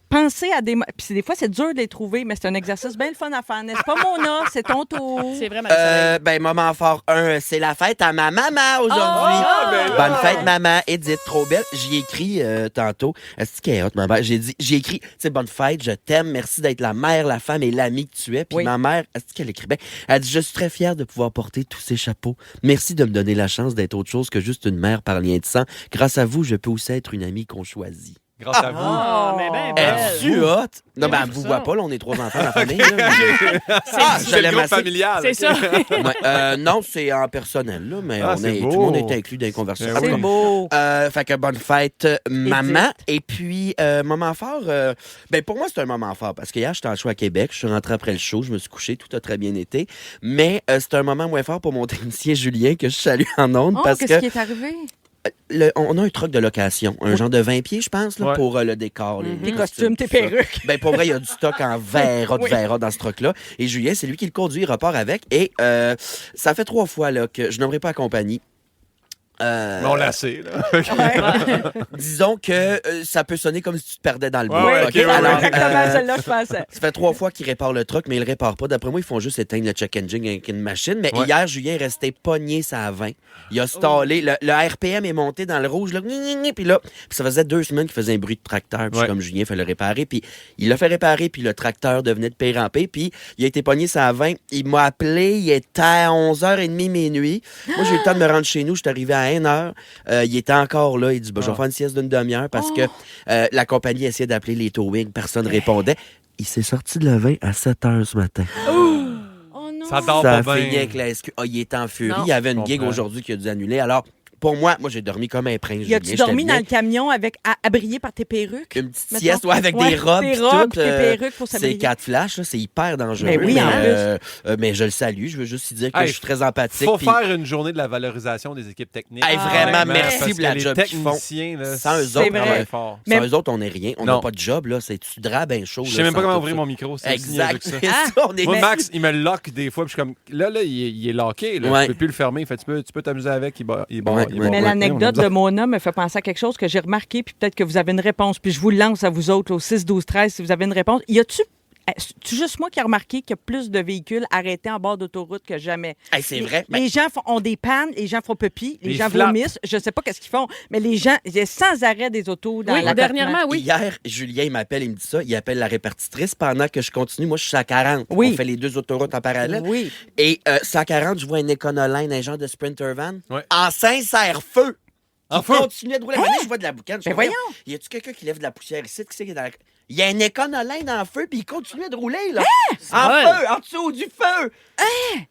pensez à des... Puis des fois, c'est dur de les trouver, mais c'est un exercice bien le fun à faire. N'est-ce pas, Mona? C'est ton tour. C'est vraiment Ben, moment fort 1, c'est la fête à ma maman aujourd'hui. Ah, ben là! Bonne fête, maman. Edith, trop belle. J'y ai écrit tantôt. Est-ce qu'elle est hot, ma mère? J'ai écrit, tu sais, bonne fête, je t'aime, merci d'être la mère, la femme et l'amie que tu es. Puis Oui. ma mère, est-ce qu'elle écrit bien? Elle dit, je suis très fière de pouvoir porter tous ces chapeaux. Merci de me donner la chance d'être autre chose que juste une mère par lien de sang. Grâce à vous, je peux aussi être une amie qu'on choisit. Grâce à vous. Ah, mais ben belle. Es-tu hot? Non, ben, elle pour vous ça. voit pas, là, on est 3 enfants dans la famille. Là, Ah, je C'est le l'aime groupe assez. familial. C'est ça. Ouais, non, c'est en personnel, là, mais Ah, tout c'est le beau. monde est inclus dans les conversations. Ben oui. C'est beau. Fait que bonne fête, maman. Et puis, moment fort, ben pour moi, c'est un moment fort parce qu'hier, j'étais en show à Québec. Je suis rentré après le show, je me suis couché, tout a très bien été. Mais c'est un moment moins fort pour mon technicien Julien que je salue en ondes Oh, parce qu'est-ce que qui est arrivé? on a un truck de location, un genre de 20 pieds, je pense, là, Ouais. pour le décor. Tes costumes, tes perruques. Ben, pour vrai, il y a du stock en verra de verra dans ce truck-là. Et Julien, c'est lui qui le conduit, il repart avec. Et ça fait 3 fois là, que je n'aimerais pas la compagnie. Mais on l'a assez, là. Disons que ça peut sonner comme si tu te perdais dans le Ouais, bois. ouais, OK? ok, ouais, Alors, ouais. Exactement, celle-là, je pensais. ça fait 3 fois qu'ils réparent le truck, mais ils le réparent pas. D'après moi, ils font juste éteindre le check engine avec une machine. Mais Ouais. hier, Julien est resté pogné ça à 20. Il a stallé. Le RPM est monté dans le rouge. Là, puis là, puis ça faisait 2 semaines qu'il faisait un bruit de tracteur. Puis je suis Ouais. comme Julien, il fait le réparer. Puis il l'a fait réparer. Puis le tracteur devenait de pire en pire. Puis il a été pogné ça à 20. Il m'a appelé. Il était à 11h30 minuit. Moi, j'ai eu le temps de me rendre chez nous. Je suis arrivé à 1h. Il était encore là. Il dit, je vais faire une sieste d'une demi-heure parce que la compagnie essayait d'appeler les towing. Personne ne répondait. Il s'est sorti de la 20 à 7h ce matin. Oh non. Ça dort Ça a pas fini bien. avec la SQ. Ah, il est en furie. Non. Il y avait une Je gig comprends. aujourd'hui qui a dû annuler. Alors, pour moi, j'ai dormi comme un prince. Y a-tu Julien, dormi j'étais dans le bien. camion abrillé par tes perruques? Une petite mettons? sieste, ouais, avec Ouais, des robes. tes pis robes tout, pis tes perruques pour c'est s'abriller. 4 flashs, là, c'est hyper dangereux. Ben oui, mais, en mais je le salue. Je veux juste dire que Hey, je suis très empathique. Faut puis- faire une journée de la valorisation des équipes techniques. Hey, vraiment, merci parce pour que la les job qu'ils font. techniciens, là, Sans eux c'est autres, vrai. vraiment fort. Sans Mais- eux autres, on n'est rien. On Non. n'a pas de job, là. C'est tu drabes un show. Je là, sais même pas sans comment tout ouvrir ça. mon micro. C'est aussi niaiseux Exact. que ça. C'est ça, on est Moi, mais- Max, il me lock des fois, puis je suis comme. Là, il est locké. Là. Ouais. Je peux plus le fermer. Fait, tu peux t'amuser avec. Il est bon. Ouais, il est ouais. bon. Mais Ouais, l'anecdote on a de Mona me fait penser à quelque chose que j'ai remarqué, puis peut-être que vous avez une réponse. Puis je vous le lance à vous autres au 6, 12, 13 si vous avez une réponse. Y a-tu C'est juste moi qui ai remarqué qu'il y a plus de véhicules arrêtés en bord d'autoroute que jamais. Hey, c'est vrai. Ben, Les gens ont des pannes, les gens font pipi, les Ils gens flappent. vomissent. Je sais pas qu'est-ce qu'ils font, mais les gens, il y a sans arrêt des autos dans Oui, la dernièrement, oui. Hier, Julien, il m'appelle, il me dit ça. Il appelle la répartitrice pendant que je continue. Moi, je suis à 40. Oui. On fait les deux autoroutes en parallèle. Oui. Et c'est à 40, je vois un Éconoline, un genre de Sprinter van, Ouais. en sincère feu. En Qui feu? continue de rouler. Maintenant, je vois de la boucane. Je Ben fais, voyons. Y a-tu quelqu'un qui lève de la poussière ici? Qui c'est qui est dans la... Il y a un Éconoline en feu, puis il continue de rouler, là. En bon. feu, en dessous du feu.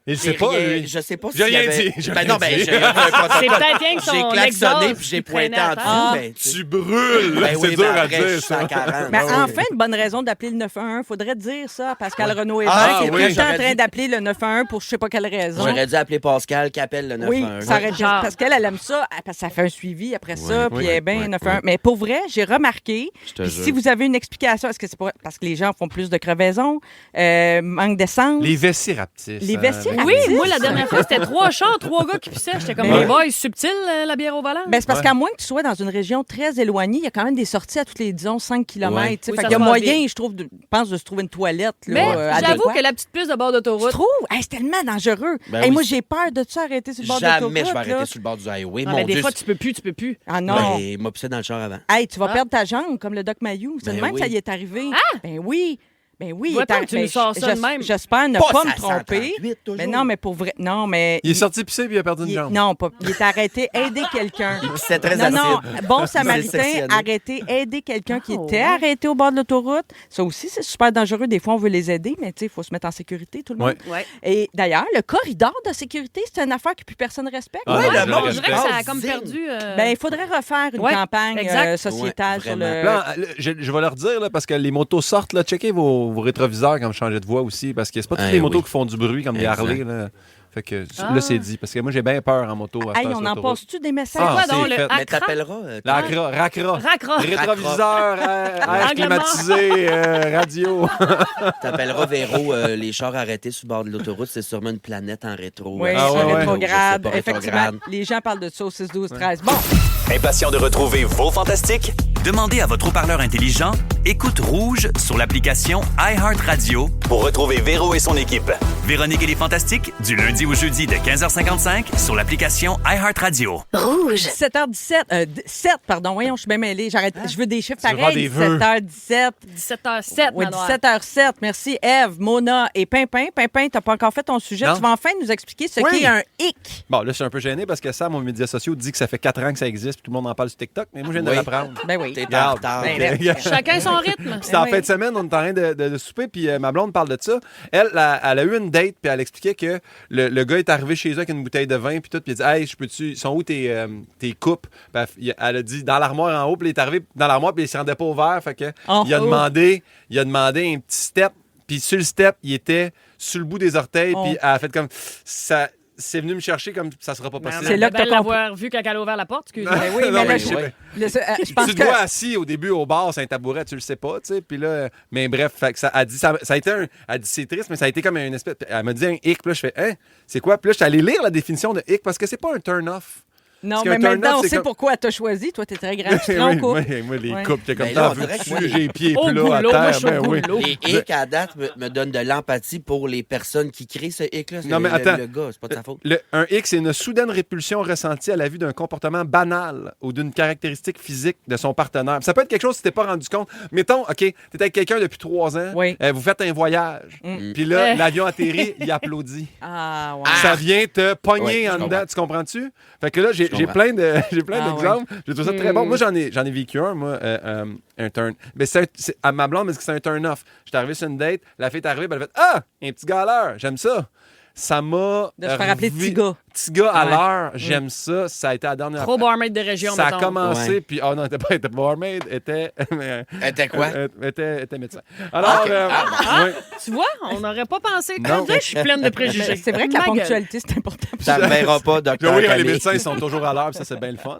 Il sait pas, Rien- lui. Je sais pas J'ai s'il y rien avait- dit, j'ai Ben rien non, ben, dit. j'ai un protocole. C'est peut-être rien que J'ai son klaxonné, exhaust puis j'ai qui pointé traînait en à dessous. terre. Ben, Tu brûles! ben c'est oui, dur ben à après, dire, je suis à ça. 40. Mais Ben oui. enfin, une bonne raison d'appeler le 911. Faudrait dire ça à Pascal Renaud Hébert, Ah, qui est oui. tout le temps en J'aurais train dit- d'appeler le 911 pour je sais pas quelle raison. J'aurais dû appeler Pascal qui appelle le 911. Oui, ça aurait Genre. parce qu'elle aime ça, parce que ça fait un suivi après ça, puis oui, elle est bien oui, 911. oui. Mais pour vrai, j'ai remarqué, Je te puis jure. si vous avez une explication, est-ce que c'est parce que les gens font plus de crevaisons, manque d'essence? Les vessies rapetissent. Les vessies Oui, rapetissent. moi, la dernière fois, c'était 3 chars, 3 gars qui pissaient. J'étais comme, Mais- les boys, subtil, la bière au volant. Ben, c'est parce Ouais. qu'à moins que tu sois dans une région très éloignée, il y a quand même des sorties à tous les, disons, 5 km. Ouais. Oui, Fait ça qu'il y a se passe moyen, bien. je trouve, pense, de se trouver une toilette. Là, Mais j'avoue adéquate. que la petite puce de bord Tu d'autoroute. trouves? Hey, c'est tellement dangereux. Ben Hey, oui. moi, j'ai peur de ça, arrêter sur le bord de Jamais l'autoroute. je vais arrêter là. sur le bord du highway. Ah, Mon mais des Dieu, fois, tu peux plus. Ah non. Ben, il m'a poussé dans le char avant. Hey, tu vas Ah. perdre ta jambe comme le Doc Mayou. C'est Ben de même oui. que ça y est arrivé. Ben oui. Ben oui. Vois il est donc, tu nous sors ça de même. J'espère ne Pas pas me à tromper. 138 toujours. Mais non, mais pour vrai. Non, mais. Il est sorti pisser puis il a perdu une il- jambe. Non, pas. Il est arrêté, aider quelqu'un. C'est très Non, acide. non, bon C'est samaritain, sectionné. arrêter, aider quelqu'un qui Ah, était ouais. arrêté au bord de l'autoroute. Ça aussi, c'est super dangereux. Des fois, on veut les aider, mais tu sais, il faut se mettre en sécurité, tout le monde. Ouais. Ouais. Et d'ailleurs, le corridor de sécurité, c'est une affaire que plus personne respecte. Ah, Ouais, non, le je monde, On dirait que ça a passe comme digne. perdu. Ben, il faudrait refaire une Ouais, campagne exact. sociétale Ouais, sur vraiment. le. Là, je vais leur dire, là, parce que les motos sortent, là, checkez vos rétroviseurs quand vous changez de voie aussi, parce que c'est pas toutes Ah, les motos oui. qui font du bruit comme des Exact. Harley. Là. Fait que Ah. là, c'est dit. Parce que moi, j'ai bien peur en moto. À Hey, cette on heure en sur l'autoroute. passe-tu des messages? Ah, quoi c'est donc, le fait. Mais Accra? t'appelleras. Racra. Racra. Rétroviseur, air Règlement. climatisé, radio. T'appelleras Véro, les chars arrêtés sur le bord de l'autoroute, c'est sûrement une planète en rétro. Oui, Ah, c'est ouais, ouais. rétrograde. Je sais pas, Effectivement, rétrograde. les gens parlent de ça au 6, 12, 13. Bon, Impatient de retrouver vos fantastiques? Demandez à votre haut-parleur intelligent Écoute Rouge sur l'application iHeartRadio pour retrouver Véro et son équipe. Véronique et les Fantastiques, du lundi au jeudi de 15h55 sur l'application iHeartRadio. Rouge. 7h17. 7, pardon. Voyons, je suis bien mêlée. J'arrête. Je veux des chiffres Tu veux faire pareils. des vœux. 17h17. 17h07, Oui, Manoir. 17h07. Merci, Eve, Mona et Pimpin. Pimpin, t'as pas encore fait ton sujet. Non. Tu vas enfin nous expliquer ce Oui. qu'est un hic. Bon, là, je suis un peu gêné parce que Sam, aux médias sociaux, dit que ça fait 4 ans que ça existe puis tout le monde en parle sur TikTok, mais moi, je viens de Oui. l'apprendre. Ben oui. T'es en Regarde. retard. Ben, Regarde. Chacun son rythme. C'était en Oui. fin de semaine, on est en train de souper, puis ma blonde parle de ça. Elle a eu une date, puis elle expliquait que le gars est arrivé chez eux avec une bouteille de vin, puis tout, puis il a dit « Hey, ils sont où tes coupes? » Puis elle a dit « Dans l'armoire en haut », puis il est arrivé dans l'armoire, puis il se rendait pas au verre, fait que Oh. il a demandé un petit step, puis sur le step, il était sur le bout des orteils, Oh. puis elle a fait comme ça. C'est venu me chercher comme ça sera pas possible. C'est là que t'as Elle l'avoir vu quand elle a ouvert la porte, excusez-moi. Ben oui, Non, mais là, mais je, je sais je pense Tu que. te vois assis au début au bar, c'est un tabouret, tu le sais pas, tu sais. Puis là, mais bref, fait que ça a dit, ça a été elle dit c'est triste, mais ça a été comme une espèce. Elle m'a dit un hic, puis là je fais, hein, c'est quoi? Puis là, je suis allé lire la définition de hic parce que c'est pas un turn-off. Non, Parce mais qu'un turn-off, maintenant, on c'est sait comme- pourquoi elle t'a choisi. Toi, t'es très grand. Tu te Oui, rends compte? moi, les Ouais. coupes, t'es comme Ben là, t'en on dirait que veux-tu, moi, j'ai les pieds Au plus là goulot, à moi, terre, je suis au ben oui. goulot. Les hicks, à date, me donnent de l'empathie pour les personnes qui créent ce hic-là. Non, mais attends. Le gars, c'est pas de sa faute. Un hic, c'est une soudaine répulsion ressentie à la vue d'un comportement banal ou d'une caractéristique physique de son partenaire. Ça peut être quelque chose si t'es pas rendu compte. Mettons, OK, t'es avec quelqu'un depuis 3 ans, Oui. vous faites un voyage, puis là, l'avion atterrit, il applaudit. Ah, ouais. Ça vient te pogner Ouais, en je dedans. comprends. Tu comprends-tu? Fait que là, j'ai comprends. plein Ah, d'exemples. J'ai trouvé ça très bon. Moi, j'en ai vécu un, moi, un turn. Mais à ma blonde, mais c'est un turn-off. J'étais arrivé sur une date, la fille est arrivée, elle a fait Ah, un petit gars à l'heure, j'aime ça. Ça m'a. De se faire appeler petit gars. Petit gars à Ouais. l'heure, j'aime ça. Ça a été la dernière Trop barmaid de région, Ça a mettons. commencé, Ouais. puis. Oh non, elle était pas barmaid, elle était. Était quoi? était médecin. Alors, ouais. Tu vois, on n'aurait pas pensé. Non. Comme ça, je suis pleine de Mais préjugés. c'est vrai que la Ma gueule. ponctualité, c'est important. Ça ne verra pas, docteur. Oui, les Calais. médecins ils sont toujours à l'heure, puis ça, c'est bien le fun.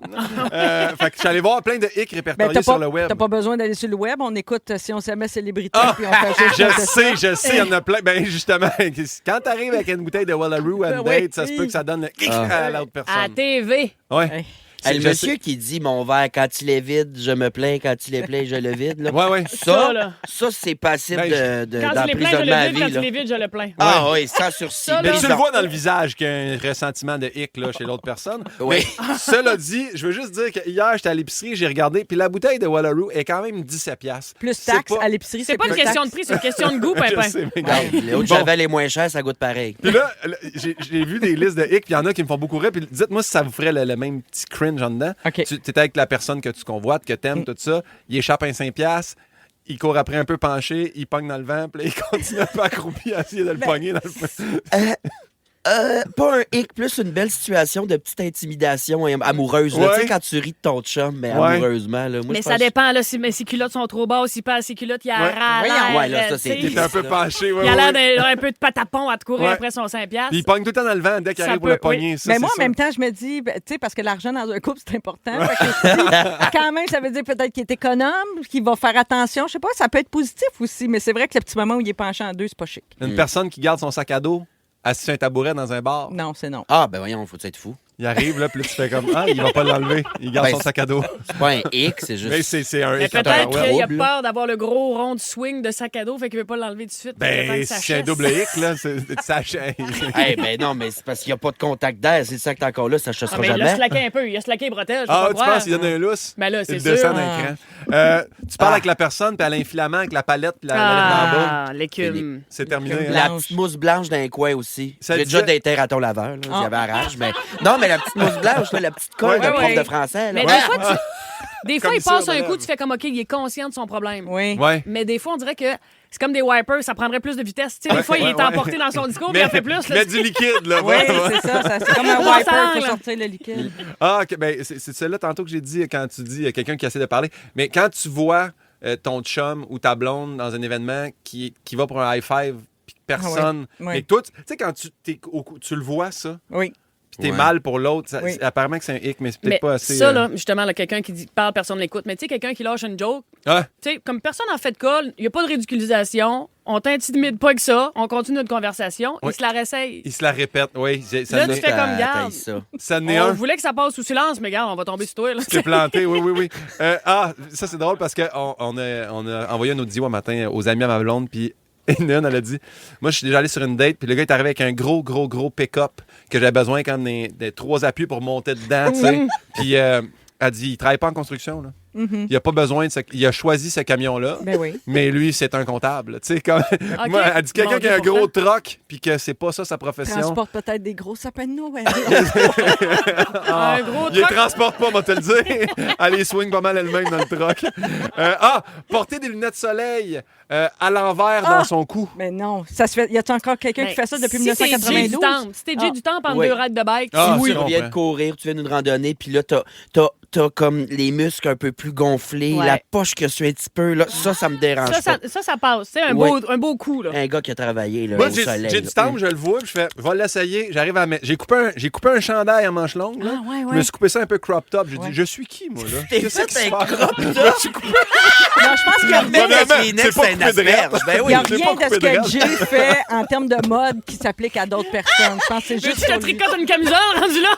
Fait que je suis allé voir plein de hic Ben, répertoriés t'as sur le web. pas besoin d'aller sur le web. On écoute Si on s'aimait célébrité, Ah! puis on fait juste noter ça. Je sais, il y en a plein. Ben, justement, quand t'arrives avec une bouteille de Wallaroo and Ben oui. Date, ça se peut que ça donne le hic Ah. à l'autre À personne. TV. Ouais. Hey. Le monsieur qui dit mon verre, quand il est vide, je me plains, quand il est plein, je le vide. Là. Ouais. Ça, là. Ça, c'est passible Quand il est plein, je d'emprisonnement à le vide. vie. Quand là. il est vide, je le plains. Ah oui, sans sursis. Ça, là. Mais tu le Brisant. vois dans le visage qu'il y a un ressentiment de hic là, chez l'autre personne. Oui. Mais cela dit, je veux juste dire que hier, j'étais à l'épicerie, j'ai regardé, puis la bouteille de Wallaroo est quand même 17$. Plus C'est taxes pas- à l'épicerie, C'est pas une plus question de taxes. prix, c'est une question de goût, Je Pimpin. sais, mais regarde. Les autres Bon. Javel est moins cher, ça goûte pareil. Puis là, j'ai vu des listes de hic, puis il y en a qui me font beaucoup rire. Puis dites-moi si ça vous ferait le même petit cringe en dedans. OK. Tu es avec la personne que tu convoites, que t'aimes, tout ça. Il échappe un 5$. Il court après un peu penché, il pogne dans le vent, puis là, il continue un peu accroupi à essayer de le pogner dans le... Pas un hic, plus une belle situation de petite intimidation amoureuse. Là. Ouais. Tu sais, quand tu ris de ton chum, mais Ouais. amoureusement. Là. Moi, Mais je ça pense- dépend, là, si ses culottes sont trop basses, s'il perd ses culottes, il a l'air. Ouais, là, ça, c'est tu sais, Il est un peu penché, ouais. Il a l'air ouais. d'un un peu de patapon à te courir Ouais. après son 5$. Puis il pogne tout le temps dans le vent dès qu'il Ça arrive pour le peut, oui. pogner. Ça, Mais c'est moi, en ça. même temps, je me dis, tu sais, parce que l'argent dans un couple, c'est important. Fait que si, quand même, ça veut dire peut-être qu'il est économe, qu'il va faire attention. Je sais pas, ça peut être positif aussi, mais c'est vrai que le petit moment où il est penché en deux, c'est pas chic. Une personne qui garde son sac à dos assis sur un tabouret dans un bar, Non, c'est non. Ah, ben voyons, faut être fou. il arrive, là, puis là, tu fais comme « Ah, il va pas l'enlever. Il garde Ben, son sac à dos. C'est pas un hic, c'est » Mais juste. c'est un Mais hic en peut-être tabarouette. qu'il a peur d'avoir le gros rond de swing de sac à dos, fait qu'il veut pas l'enlever tout de suite. Ben, c'est un double hic, là. Ça Eh ben non, mais c'est parce qu'il n'y a pas de contact d'air. C'est ça que t'es encore là, ça ne chassera Mais il a jamais. slacké un peu, il a slacké les bretelles. je peux Ah, pas tu croire. penses qu'il donne un lousse? Ben là, c'est Il sûr. descend d'un cran. Tu parles avec la personne, puis elle a un filament avec la palette, puis la lèvre dans le bas. Ah, l'écume. C'est terminé. hein? La Blanche. petite mousse blanche d'un coin aussi. Ça J'ai déjà disait- des terres à ton laveur, là. J'avais la rage, mais. Non, mais la petite mousse blanche, là, la petite colle Ouais, de prof ouais. de français. Là. Mais Ouais. des fois, des fois Comme il passe ça, un madame. coup, tu fais comme OK, il est conscient de son problème. Oui. Ouais. Mais des fois, on dirait que c'est comme des wipers, ça prendrait plus de vitesse. Tu sais, des fois, il est ouais. emporté dans son discours, puis il en fait plus. là. Mets du liquide, là. Oui, ouais. c'est ça. C'est comme un Ça wiper, il faut là. sortir le liquide. Ah, OK, ben, c'est celle-là tantôt que j'ai dit quand tu dis quelqu'un qui essaie de parler. Mais quand tu vois ton chum ou ta blonde dans un événement qui va pour un high five, puis que personne. Ah ouais. Mais toi, tu sais, quand tu le vois, ça, Oui. puis t'es Ouais. mal pour l'autre, Oui. apparemment que c'est un hic, mais c'est Mais peut-être pas assez. ça, là, justement, là, quelqu'un qui parle, personne n'écoute. Mais tu sais, quelqu'un qui lâche une joke, Ah, tu sais, comme personne en fait de call, il n'y a pas de ridiculisation, on t'intimide pas que ça, on continue notre conversation, Oui. il se la réessaye. il se la répète, oui. Ça Là, n'est tu fais comme, garde. T'haïs ça. ça n'est On un. voulait que ça passe sous silence, mais regarde, on va tomber sur toi. Là. C'est planté, oui. Ça, c'est drôle parce qu'on a envoyé un audio un matin aux amis à ma blonde, puis une, elle a dit moi, je suis déjà allé sur une date, puis le gars est arrivé avec un gros pick-up que j'avais besoin quand même des 3 appuis pour monter dedans, tu sais. Puis elle dit il travaille pas en construction, là. Il a pas besoin de il a choisi ce camion-là. Ben oui. Mais lui, c'est un comptable. Tu sais, comme. Moi, elle dit quelqu'un Mon qui a un Dieu, gros troc, puis que c'est pas ça sa profession. Transporte peut-être des gros sapins de Noël. Un gros Il les truc. transporte pas, moi te le dire. Elle les swing pas mal elle-même dans le troc. Porter des lunettes soleil à l'envers dans son cou. Mais non, ça se fait. Y a-t-il encore quelqu'un qui fait ça depuis si t'es Jay 1992? du Temple, si t'es Jay Ah. du Temple entre Oui. deux rides de bike, Ah, Oui, je tu viens de comprends. courir, tu viens d'une randonnée, puis là, t'as comme les muscles un peu plus gonflés, Ouais. la poche qui a su un petit peu. Là, ça me dérange pas. ça passe. C'est un, Oui. un beau coup. Là. Un gars qui a travaillé là, Moi, au j'ai soleil. du là. temps, je le vois, puis je fais, je vais l'essayer. J'arrive à mettre. J'ai coupé un chandail à manches longues. Là. Ah, ouais, ouais. Je me suis coupé ça un peu crop top. J'ai Ouais. dit, je suis qui, moi, là? T'es Qu'est-ce qui fait se un passe? crop top. Je me suis coupé. Non, je pense qu'il y a rien, Honnêtement, Kleenex, c'est pas c'est une coupé de asperge. raide. Ben il oui. y a j'ai rien pas de ce coupé de que raide. Jay fait en termes de mode qui s'applique à d'autres personnes. Je pense que c'est Veux-tu juste que pour je lui. tricote une camisole rendu là?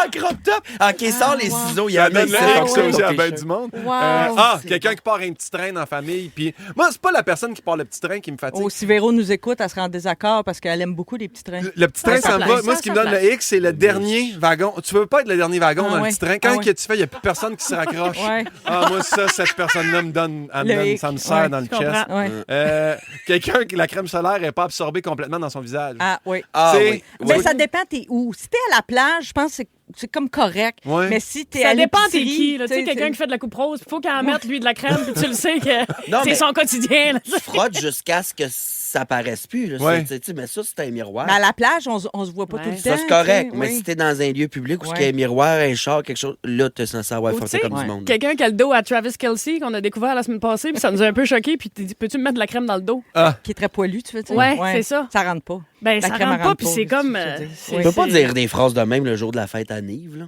En crop top. OK, sors les ciseaux. Il y Ça a donne ici, l'infection ton aussi à t-shirt. ben du monde. Wow. Quelqu'un qui part un petit train en famille. Puis moi, c'est pas la personne qui part le petit train qui me fatigue. Oh, si Véro nous écoute, elle sera en désaccord parce qu'elle aime beaucoup les petits trains. Le petit train, Ouais, ça ça me place. va. Moi, Ça, ce qui me ça donne le place. X, c'est le dernier wagon. Tu veux pas être le dernier wagon Ah dans ouais. le petit train. Quand Ah ouais. que tu fais, il n'y a plus personne qui se raccroche. Ouais. Moi, ça, cette personne-là me donne, Le X, ça me serre ouais, dans le je chest. comprends. Ouais. Quelqu'un que la crème solaire n'est pas absorbée complètement dans son visage. Ah, oui. Ah Tu sais, oui. Mais Oui. ça dépend, t'es où. Si t'es à la plage, je pense que c'est comme correct. Ouais. Mais si t'es Ça à dépend t'es l'épicerie, qui. là. Tu sais, quelqu'un qui fait de la coupe rose, il faut qu'il en mette, lui, de la crème, puis tu le sais que Non, c'est mais- son quotidien. là. Tu frottes jusqu'à ce que ça paraisse plus. Là. Ouais. Tu sais, mais ça, c'est un miroir. Mais à la plage, on se voit pas Ouais. tout le temps. Ça, c'est correct. tu sais, Mais oui. si t'es dans un lieu public où il y a Ouais. un miroir, un char, quelque chose, là, t'es censé avoir Ou forcé tu sais, comme du ouais. monde. Quelqu'un qui a le dos à Travis Kelce, qu'on a découvert la semaine passée, puis ça nous a un peu choqué, puis t'es dit, peux-tu me mettre de la crème dans le dos? Qui est très poilu, tu veux dire? Ouais, c'est ça. Ça rentre pas. Ben, La ça crème, rentre elle pas, puis c'est c'est comme. ça que je veux dire. c'est- Tu peux pas c'est- dire des phrases de même le jour de la fête à Nive, là.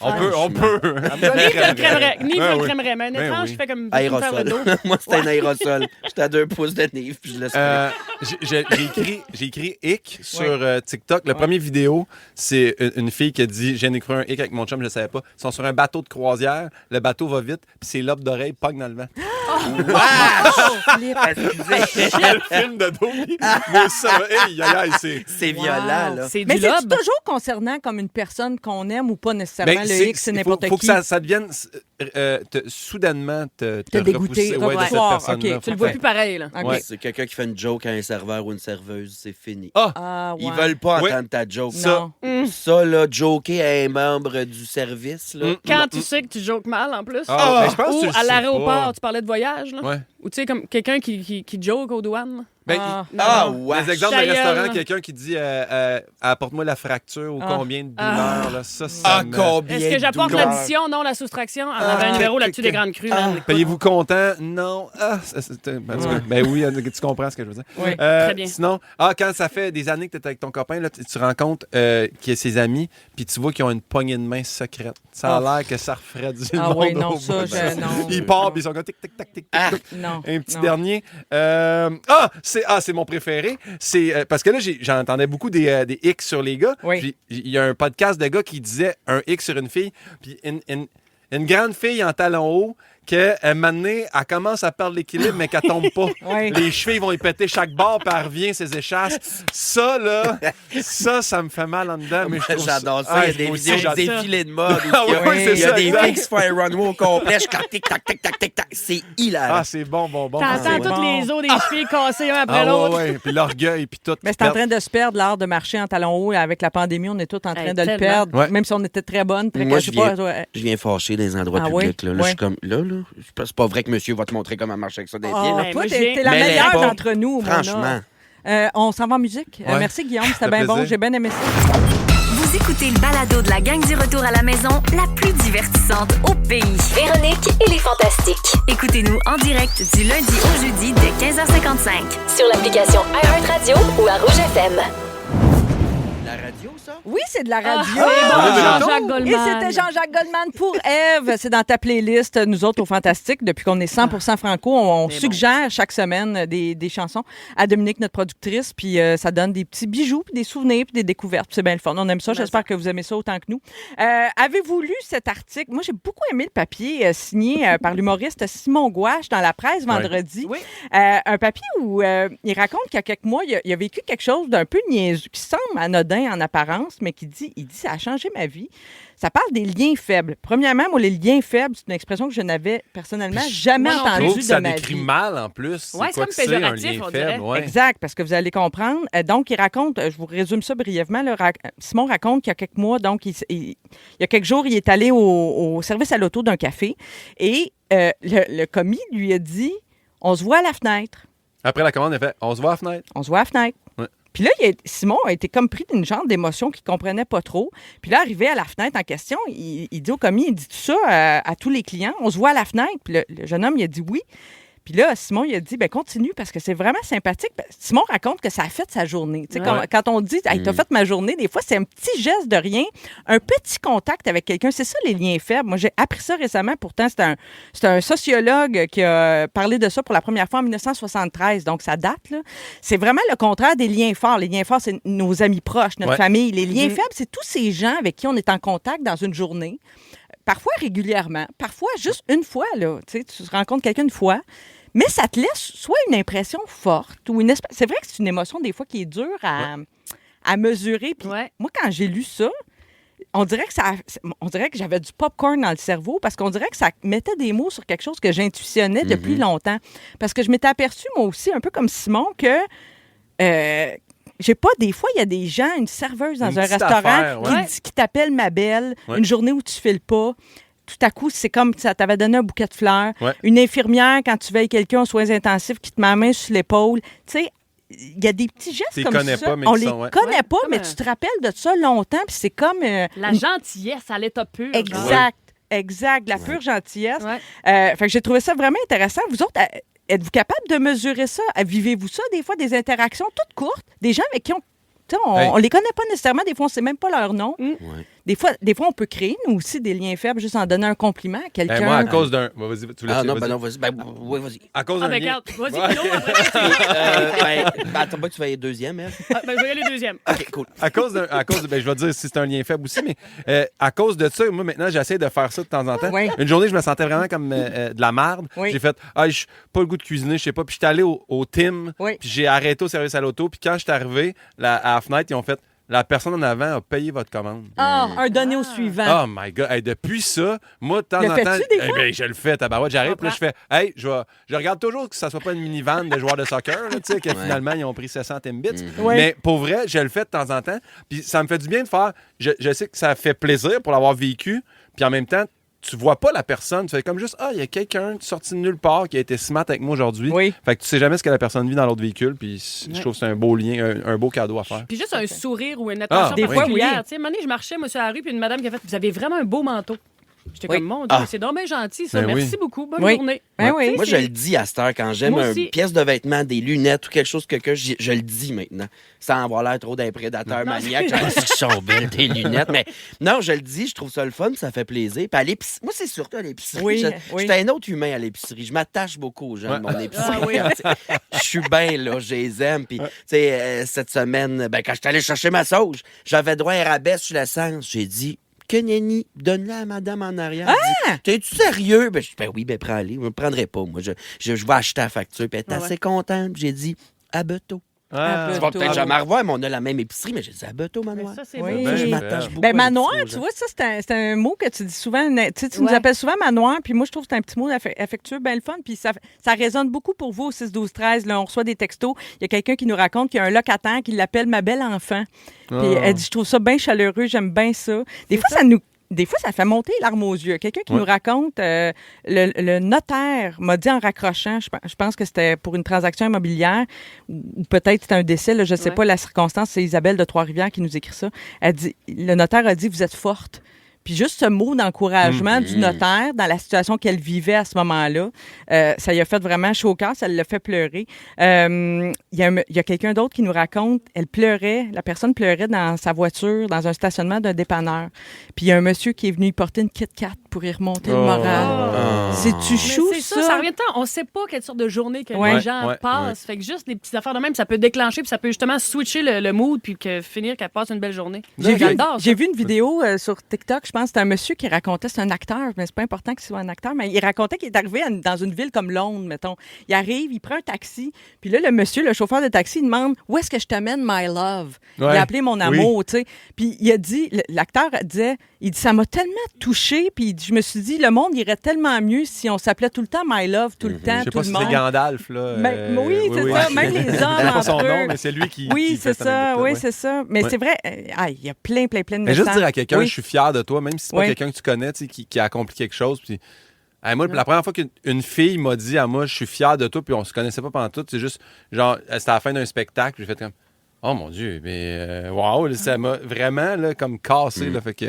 On peut. Ni je le crèmerais. Ni je Ben le oui. crèmerais. Mais un Ben étrange, oui. je fais comme faire le Aérosol. dos. Moi, c'était un aérosol. J'étais à 2 pouces de Nive, puis je laisse J'ai écrit hic sur TikTok. La première vidéo, c'est une fille qui a dit j'ai écrit un hic avec mon chum, je ne savais pas. Ils sont sur un bateau de croisière, le bateau va vite, puis ses lobes d'oreilles pognent dans le vent. Excusez. C'est le film de Domi. Mais ça, C'est violent, là. C'est Mais du c'est lobe. toujours concernant comme une personne qu'on aime ou pas nécessairement. Ben, le X, c'est n'importe faut qui. que ça devienne soudainement te dégoûter, repousser, de cette repoussoir, personne-là. OK. Tu le vois plus pareil, là. OK. Ouais. C'est quelqu'un qui fait une joke à un serveur ou une serveuse, c'est fini. Ah, ouais. Ils veulent pas Ouais. entendre ta joke. Non. Ça, là, joker à un membre du service, là. Quand tu sais que tu jokes mal, en plus. Ben, je pense que Ou tu le à sais l'aéroport, pas. tu parlais de voyage, là. Ouais. Ou tu sais, comme quelqu'un qui joke aux douanes. Ben, Ouais. des exemples de Ta gueule, restaurants, là. quelqu'un qui dit apporte-moi la fracture ou combien de douleurs, là, ça me- Combien Est-ce que j'apporte de douleurs? l'addition, non la soustraction? On avait un numéro là-dessus des grandes crues. man. Écoute, Payez-vous content? Non. Ben oui, tu comprends ce que je veux dire. Oui. Très bien. Sinon, quand ça fait des années que tu es avec ton copain, là, tu rencontres qu'il y a ses amis, puis tu vois qu'ils ont une poignée de main secrète. Ça a l'air que ça referait du Ah monde oui, non, au ça, bout. je- non. Ils partent, puis ils sont comme tic, tic, tac, tic, tic, tic. Non. Un petit non. dernier. C'est mon préféré. C'est parce que là, j'entendais beaucoup des X sur les gars. Oui. Puis il y a un podcast de gars qui disait un X sur une fille. Puis une grande fille en talons hauts, qu'à un moment donné, elle commence à perdre l'équilibre, mais qu'elle tombe pas. Oui. Les chevilles vont y péter chaque barre, puis elle revient, ses échasses. Ça, là, ça me fait mal en dedans. Mais je trouve J'adore ça. Il y a des moi aussi, vidéos de j'adore ça. défilés de mode. Ah où ouais, c'est il y a ça, des exact. filles qui se font un runway au complet. Je claque, tic, tac, tic, tac, tic, tac. C'est hilarant. Ah, c'est bon. T'entends c'est tous bon. les os des chevilles cassés un après Ah, l'autre. ouais. Puis l'orgueil, puis tout. Mais c'est en train de se perdre l'art de marcher en talons hauts. Avec la pandémie, on est tous en train Hey, de le tellement. perdre. Ouais. Même si on était très bonnes, très Moi, cachées pas. Ouais. Je viens fâcher dans les endroits Ah oui? publics. Là, Ouais. je suis comme, là, c'est pas vrai que monsieur va te montrer comment marcher avec ça des pieds. Ah, là. Ben, toi, moi, t'es la Mais meilleure pas. d'entre nous, Franchement. Mona. On s'en va en musique. Ouais. Merci, Guillaume. C'était Ça bien fait bon. plaisir. J'ai bien aimé ça. Vous écoutez le balado de la gang du retour à la maison, la plus divertissante au pays. Véronique et les Fantastiques. Écoutez-nous en direct du lundi au jeudi dès 15h55. Sur l'application iHeartRadio ou à Rouge FM. La radio, ça? Oui, c'est de la radio. C'est bon, Jean-Jacques Et Goldman. c'était Jean-Jacques Goldman pour Ève. C'est dans ta playlist, nous autres, au Fantastique. Depuis qu'on est 100% franco, on suggère chaque semaine des chansons à Dominique, notre productrice. Puis ça donne des petits bijoux, puis des souvenirs, puis des découvertes. Puis c'est bien le fun. On aime ça. J'espère que vous aimez ça autant que nous. Avez-vous lu cet article? Moi, j'ai beaucoup aimé le papier signé par l'humoriste Simon Gouache dans la presse vendredi. Oui. Un papier où il raconte qu'il y a quelques mois, il a vécu quelque chose d'un peu niaiseux, qui semble anodin en apparence, mais il dit, ça a changé ma vie. Ça parle des liens faibles. Premièrement, moi, les liens faibles, c'est une expression que je n'avais personnellement jamais moi non Je entendue trouve que de ça ma décrit vie. mal, en plus. Ouais, c'est quoi comme que un péjoratif, lien on faible, dirait. ouais. Exact, parce que vous allez comprendre. Donc, il raconte, je vous résume ça brièvement, là, Simon raconte qu'il y a quelques mois, donc, il y a quelques jours, il est allé au service à l'auto d'un café et le commis lui a dit, on se voit à la fenêtre. Après la commande, elle fait on se voit à la fenêtre. On se voit à la fenêtre. Ouais. Puis là, Simon a été comme pris d'une genre d'émotion qu'il ne comprenait pas trop. Puis là, arrivé à la fenêtre en question, il dit au commis, il dit tout ça à tous les clients. On se voit à la fenêtre. Puis le jeune homme, il a dit oui. Puis là, Simon, il a dit, continue parce que c'est vraiment sympathique. Simon raconte que ça a fait sa journée. Tu sais, quand on dit, hey, t'as fait ma journée, des fois, c'est un petit geste de rien, un petit contact avec quelqu'un. C'est ça, les liens faibles. Moi, j'ai appris ça récemment. Pourtant, c'est un sociologue qui a parlé de ça pour la première fois en 1973. Donc, ça date, là. C'est vraiment le contraire des liens forts. Les liens forts, c'est nos amis proches, notre famille. Les liens faibles, c'est tous ces gens avec qui on est en contact dans une journée. Parfois régulièrement, parfois juste une fois, là. Tu rencontres quelqu'un une fois, mais ça te laisse soit une impression forte ou c'est vrai que c'est une émotion des fois qui est dure à mesurer. Puis moi, quand j'ai lu ça, on dirait que j'avais du popcorn dans le cerveau parce qu'on dirait que ça mettait des mots sur quelque chose que j'intuitionnais depuis longtemps. Parce que je m'étais aperçue, moi aussi, un peu comme Simon, que j'ai pas, des fois, il y a des gens, une serveuse dans un restaurant affaire, qui t'appelle ma belle, une journée où tu files pas. Tout à coup, c'est comme ça t'avait donné un bouquet de fleurs. Ouais. Une infirmière, quand tu veilles quelqu'un aux soins intensifs, qui te met la main sur l'épaule. Tu sais, il y a des petits gestes Tu les comme connais ça. pas, mais on qui les sont, connaît pas, comme mais tu te rappelles de ça longtemps, puis c'est comme... La gentillesse à l'état pur. Exact, la pure gentillesse. Ouais. Fait que j'ai trouvé ça vraiment intéressant. Vous autres, êtes-vous capable de mesurer ça? Vivez-vous ça, des fois, des interactions toutes courtes, des gens avec qui on les connaît pas nécessairement, des fois, on sait même pas leur nom. Des fois, on peut créer, nous aussi, des liens faibles juste en donnant un compliment à quelqu'un. Moi, à cause d'un... Vas-y, tu voulais Ah non, vas-y. ben non, vas-y. Ben, oui, vas-y. À cause d'un lien... regarde, vas-y, Ouais. Philo, après. Attends pas que tu vas aller deuxième, elle. Ben, je vais y aller deuxième. OK, cool. À cause de, ben, je vais te dire si c'est un lien faible aussi, mais à cause de ça, moi, maintenant, j'essaie de faire ça de temps en temps. Oui. Une journée, je me sentais vraiment comme de la merde. Oui. J'ai fait, je pas le goût de cuisiner, je sais pas. Puis j'étais allé au Tim, Oui. puis j'ai arrêté au service à l'auto. Puis quand je suis arrivé à la fenêtre, ils ont fait, la personne en avant a payé votre commande. Ah, un donné au suivant. Oh my God. Hey, depuis ça, moi, de temps Le en temps, fais-tu des fois? ben, je le fais, tabarouette. J'arrive, puis là, je fais, je regarde toujours que ça soit pas une minivan de joueurs de soccer, là, tu sais, que finalement, ils ont pris 60 Mbits. Ouais. Mais pour vrai, je le fais de temps en temps. Puis ça me fait du bien de faire. Je sais que ça fait plaisir pour l'avoir vécu. Puis en même temps, tu vois pas la personne. Tu fais comme juste, il y a quelqu'un sorti de nulle part qui a été smart avec moi aujourd'hui. Oui. Fait que tu sais jamais ce que la personne vit dans l'autre véhicule. Puis je trouve que c'est un beau lien, un beau cadeau à faire. Puis juste un sourire ou une attention Des fois, particulière. oui. Tu sais, un moment donné, je marchais, moi, sur la rue, puis une madame qui a fait « Vous avez vraiment un beau manteau. » J'étais Oui. comme, mon Dieu, c'est donc bien gentil, ça. Ben Merci oui. beaucoup. Bonne Oui. journée. Ben oui. Moi, je le dis à cette heure, quand j'aime Moi une aussi. pièce de vêtement, des lunettes ou quelque chose que je le dis maintenant. Sans avoir l'air trop d'un prédateur maniaque. Genre, ils sont belles, tes lunettes. Mais non, je le dis, je trouve ça le fun, ça fait plaisir. Puis à l'épicerie, moi, c'est surtout à l'épicerie. Oui, Je oui. suis un autre humain à l'épicerie. Je m'attache beaucoup aux gens de mon épicerie. Ah oui. Je suis bien, là, je les aime. Puis, tu sais, cette semaine, ben, quand je suis allé chercher ma sauge, j'avais droit à un rabais sur l'essence. J'ai dit, que nenni, donne-la à madame en arrière. Elle dit, t'es-tu sérieux? Ben, je dis, ben oui, ben prends-les. Je ne me prendrai pas. Moi, je vais acheter la facture. Puis elle est assez contente. J'ai dit, à Beto. Ah, Tu vas peut-être jamais revoir, mais on a la même épicerie. Mais j'ai dit, à Beto, Manoir. Ça, c'est Oui. beau. Je m'attache beaucoup. Ben, à manoir, l'épicerie, tu aux vois, ça, c'est un mot que tu dis souvent. Tu sais, tu nous Ouais. appelles souvent manoir, puis moi, je trouve que c'est un petit mot affectueux, bien le fun. Puis ça résonne beaucoup pour vous au 6-12-13. Là, on reçoit des textos. Il y a quelqu'un qui nous raconte qu'il y a un locataire qui l'appelle ma belle enfant. Puis elle dit, je trouve ça bien chaleureux, j'aime bien ça. Des fois, ça fait monter les larmes aux yeux. Quelqu'un qui nous raconte, le notaire m'a dit en raccrochant, je pense que c'était pour une transaction immobilière, ou peut-être c'était un décès, là, je ne sais Ouais. pas la circonstance, c'est Isabelle de Trois-Rivières qui nous écrit ça. Elle dit, le notaire a dit, vous êtes forte. Puis juste ce mot d'encouragement du notaire dans la situation qu'elle vivait à ce moment-là, ça lui a fait vraiment chaud au cœur, ça l'a fait pleurer. Il y a quelqu'un d'autre qui nous raconte, la personne pleurait dans sa voiture, dans un stationnement d'un dépanneur. Puis il y a un monsieur qui est venu y porter une Kit Kat pour y remonter le moral. C'est-tu Mais chou, c'est ça? ça revient de temps. On sait pas quelle sorte de journée que Ouais. les gens Ouais, passent. Fait que juste des petites affaires de même, ça peut déclencher, puis ça peut justement switcher le mood, puis finir qu'elle passe une belle journée. J'adore ça. J'ai vu une vidéo sur TikTok, je pense que c'était un monsieur qui racontait, c'est un acteur, mais c'est pas important qu'il soit un acteur, mais il racontait qu'il est arrivé dans une ville comme Londres, mettons. Il arrive, il prend un taxi, puis là, le monsieur, le chauffeur de taxi, il demande « Où est-ce que je t'amène, my love? » Il Ouais. a appelé mon amour, tu sais. Puis il a dit, l'acteur disait, il dit « Ça m'a tellement touché, puis il dit, je me suis dit, le monde irait tellement mieux si on s'appelait tout le temps my love, tout le temps, Je sais tout pas le si monde. c'est Gandalf, là. Ben, oui, c'est ça. Même les hommes Je sais pas entre son eux. nom, mais c'est lui qui. Oui, qui c'est fait ça. cette Oui, anecdote, c'est ça. Mais Ouais. c'est vrai, il y a plein de Mais messages. juste dire à quelqu'un, Oui. je suis fier de toi, même si c'est pas Oui. quelqu'un que tu connais, tu sais, qui a accompli quelque chose. Puis, moi, la première fois qu'une fille m'a dit à moi, je suis fier de toi, puis on se connaissait pas pendant tout, c'est juste, genre, c'était à la fin d'un spectacle, j'ai fait comme, oh mon Dieu, mais wow, là, ça m'a vraiment là, comme cassé. Là, fait que,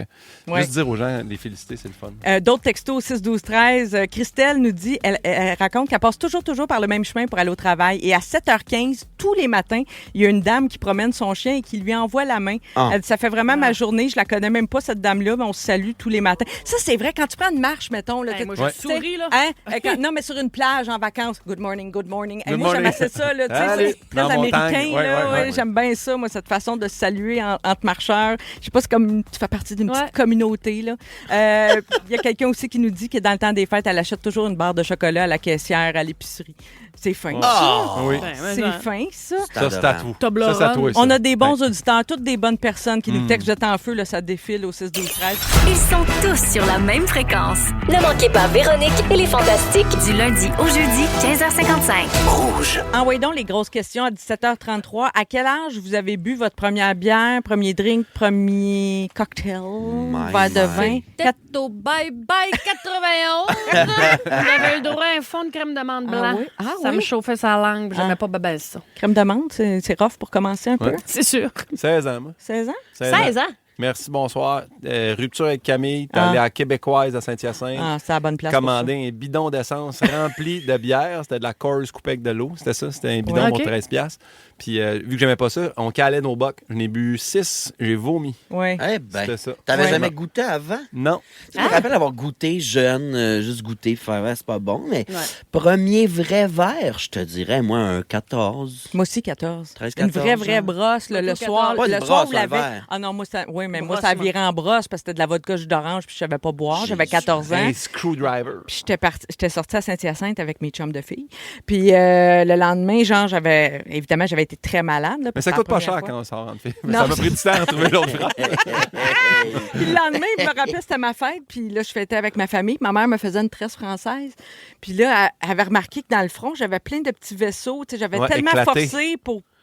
Ouais. juste dire aux gens, les féliciter, c'est le fun. D'autres textos 6-12-13. Christelle nous dit, elle raconte qu'elle passe toujours par le même chemin pour aller au travail. Et à 7h15, tous les matins, il y a une dame qui promène son chien et qui lui envoie la main. Ah. Elle dit, ça fait vraiment ma journée. Je la connais même pas, cette dame-là, mais on se salue tous les matins. Ça, c'est vrai. Quand tu prends une marche, mettons, là, Hey, moi, tu je sais, souris, là. hein, non, mais sur une plage en vacances. Good morning, good morning. Hey, Good moi, j'aime morning. assez ça. Là, tu sais, Allez, c'est très dans la montagne. américain. Ouais, là, ouais, ouais. J'aime bien ça, moi, cette façon de se saluer entre marcheurs. Je sais pas, c'est comme tu fais partie d'une Ouais. petite communauté. Là. Il y a quelqu'un aussi qui nous dit que dans le temps des fêtes, elle achète toujours une barre de chocolat à la caissière à l'épicerie. C'est fin. Ah! Oui. Ben, mais C'est ça. fin, ça. Ça, c'est à tout. Toblerone. Ça, c'est à toi. On ça. a des bons auditeurs, toutes des bonnes personnes qui nous textent jetant en feu, là, ça défile au 6-12-13. Ils sont tous sur la même fréquence. Ne manquez pas Véronique et les Fantastiques. Du lundi au jeudi, 15h55. Rouge. Envoyez donc les grosses questions à 17h33. À quel âge vous avez bu votre première bière, premier drink, premier cocktail, verre de vin? Tête au bye-bye 91. J'avais eu le droit à un fond de crème d'amande blanc. oui? Ah Ça oui? me chauffait sa langue, puis j'aimais pas babel ça. Crème d'amande, c'est rough pour commencer un peu. Ouais. C'est sûr. 16 ans, moi. 16 ans? 16 ans. Merci, bonsoir. Rupture avec Camille. T'es allé à Québécoise à Saint-Hyacinthe. Ah, c'est la bonne place pour Commandé un bidon d'essence rempli de bière. C'était de la Coors coupée avec de l'eau. C'était ça. C'était un bidon Ouais, pour ok. 13$. Puis Puis vu que j'aimais pas ça, on calait nos bocs. J'en ai bu 6, j'ai vomi. Oui. Eh ben, C'était ça. t'avais Ouais. jamais goûté avant? Non. Tu me rappelles avoir goûté jeune, juste goûter, faire, c'est pas bon, mais Ouais. premier vrai verre, je te dirais, moi, un 14. Moi aussi, 14. 13, Une 14, vraie genre. brosse, là, le Plutôt soir. 14. Pas une Le brosse, soir, vous un l'avez. verre. Ah non, moi, ça, oui, mais Une moi, brosse, ça a moi. viré en brosse parce que c'était de la vodka jus d'orange puis je savais pas boire. J'avais Jésus. 14 ans. Un screwdriver. Puis j'étais sortie à Saint-Hyacinthe avec mes chums de filles. Puis le lendemain, genre, j'avais été très malade. Là, Mais parce ça que coûte la pas première cher fois. quand on sort en fait. Non. Ça m'a pris du temps à trouver l'autre phrase. Puis le lendemain, je me rappelle, c'était ma fête. Puis là, je fêtais avec ma famille. Ma mère me faisait une tresse française. Puis là, elle avait remarqué que dans le front, j'avais plein de petits vaisseaux. Tu sais, j'avais Ouais, tellement éclatés. forcé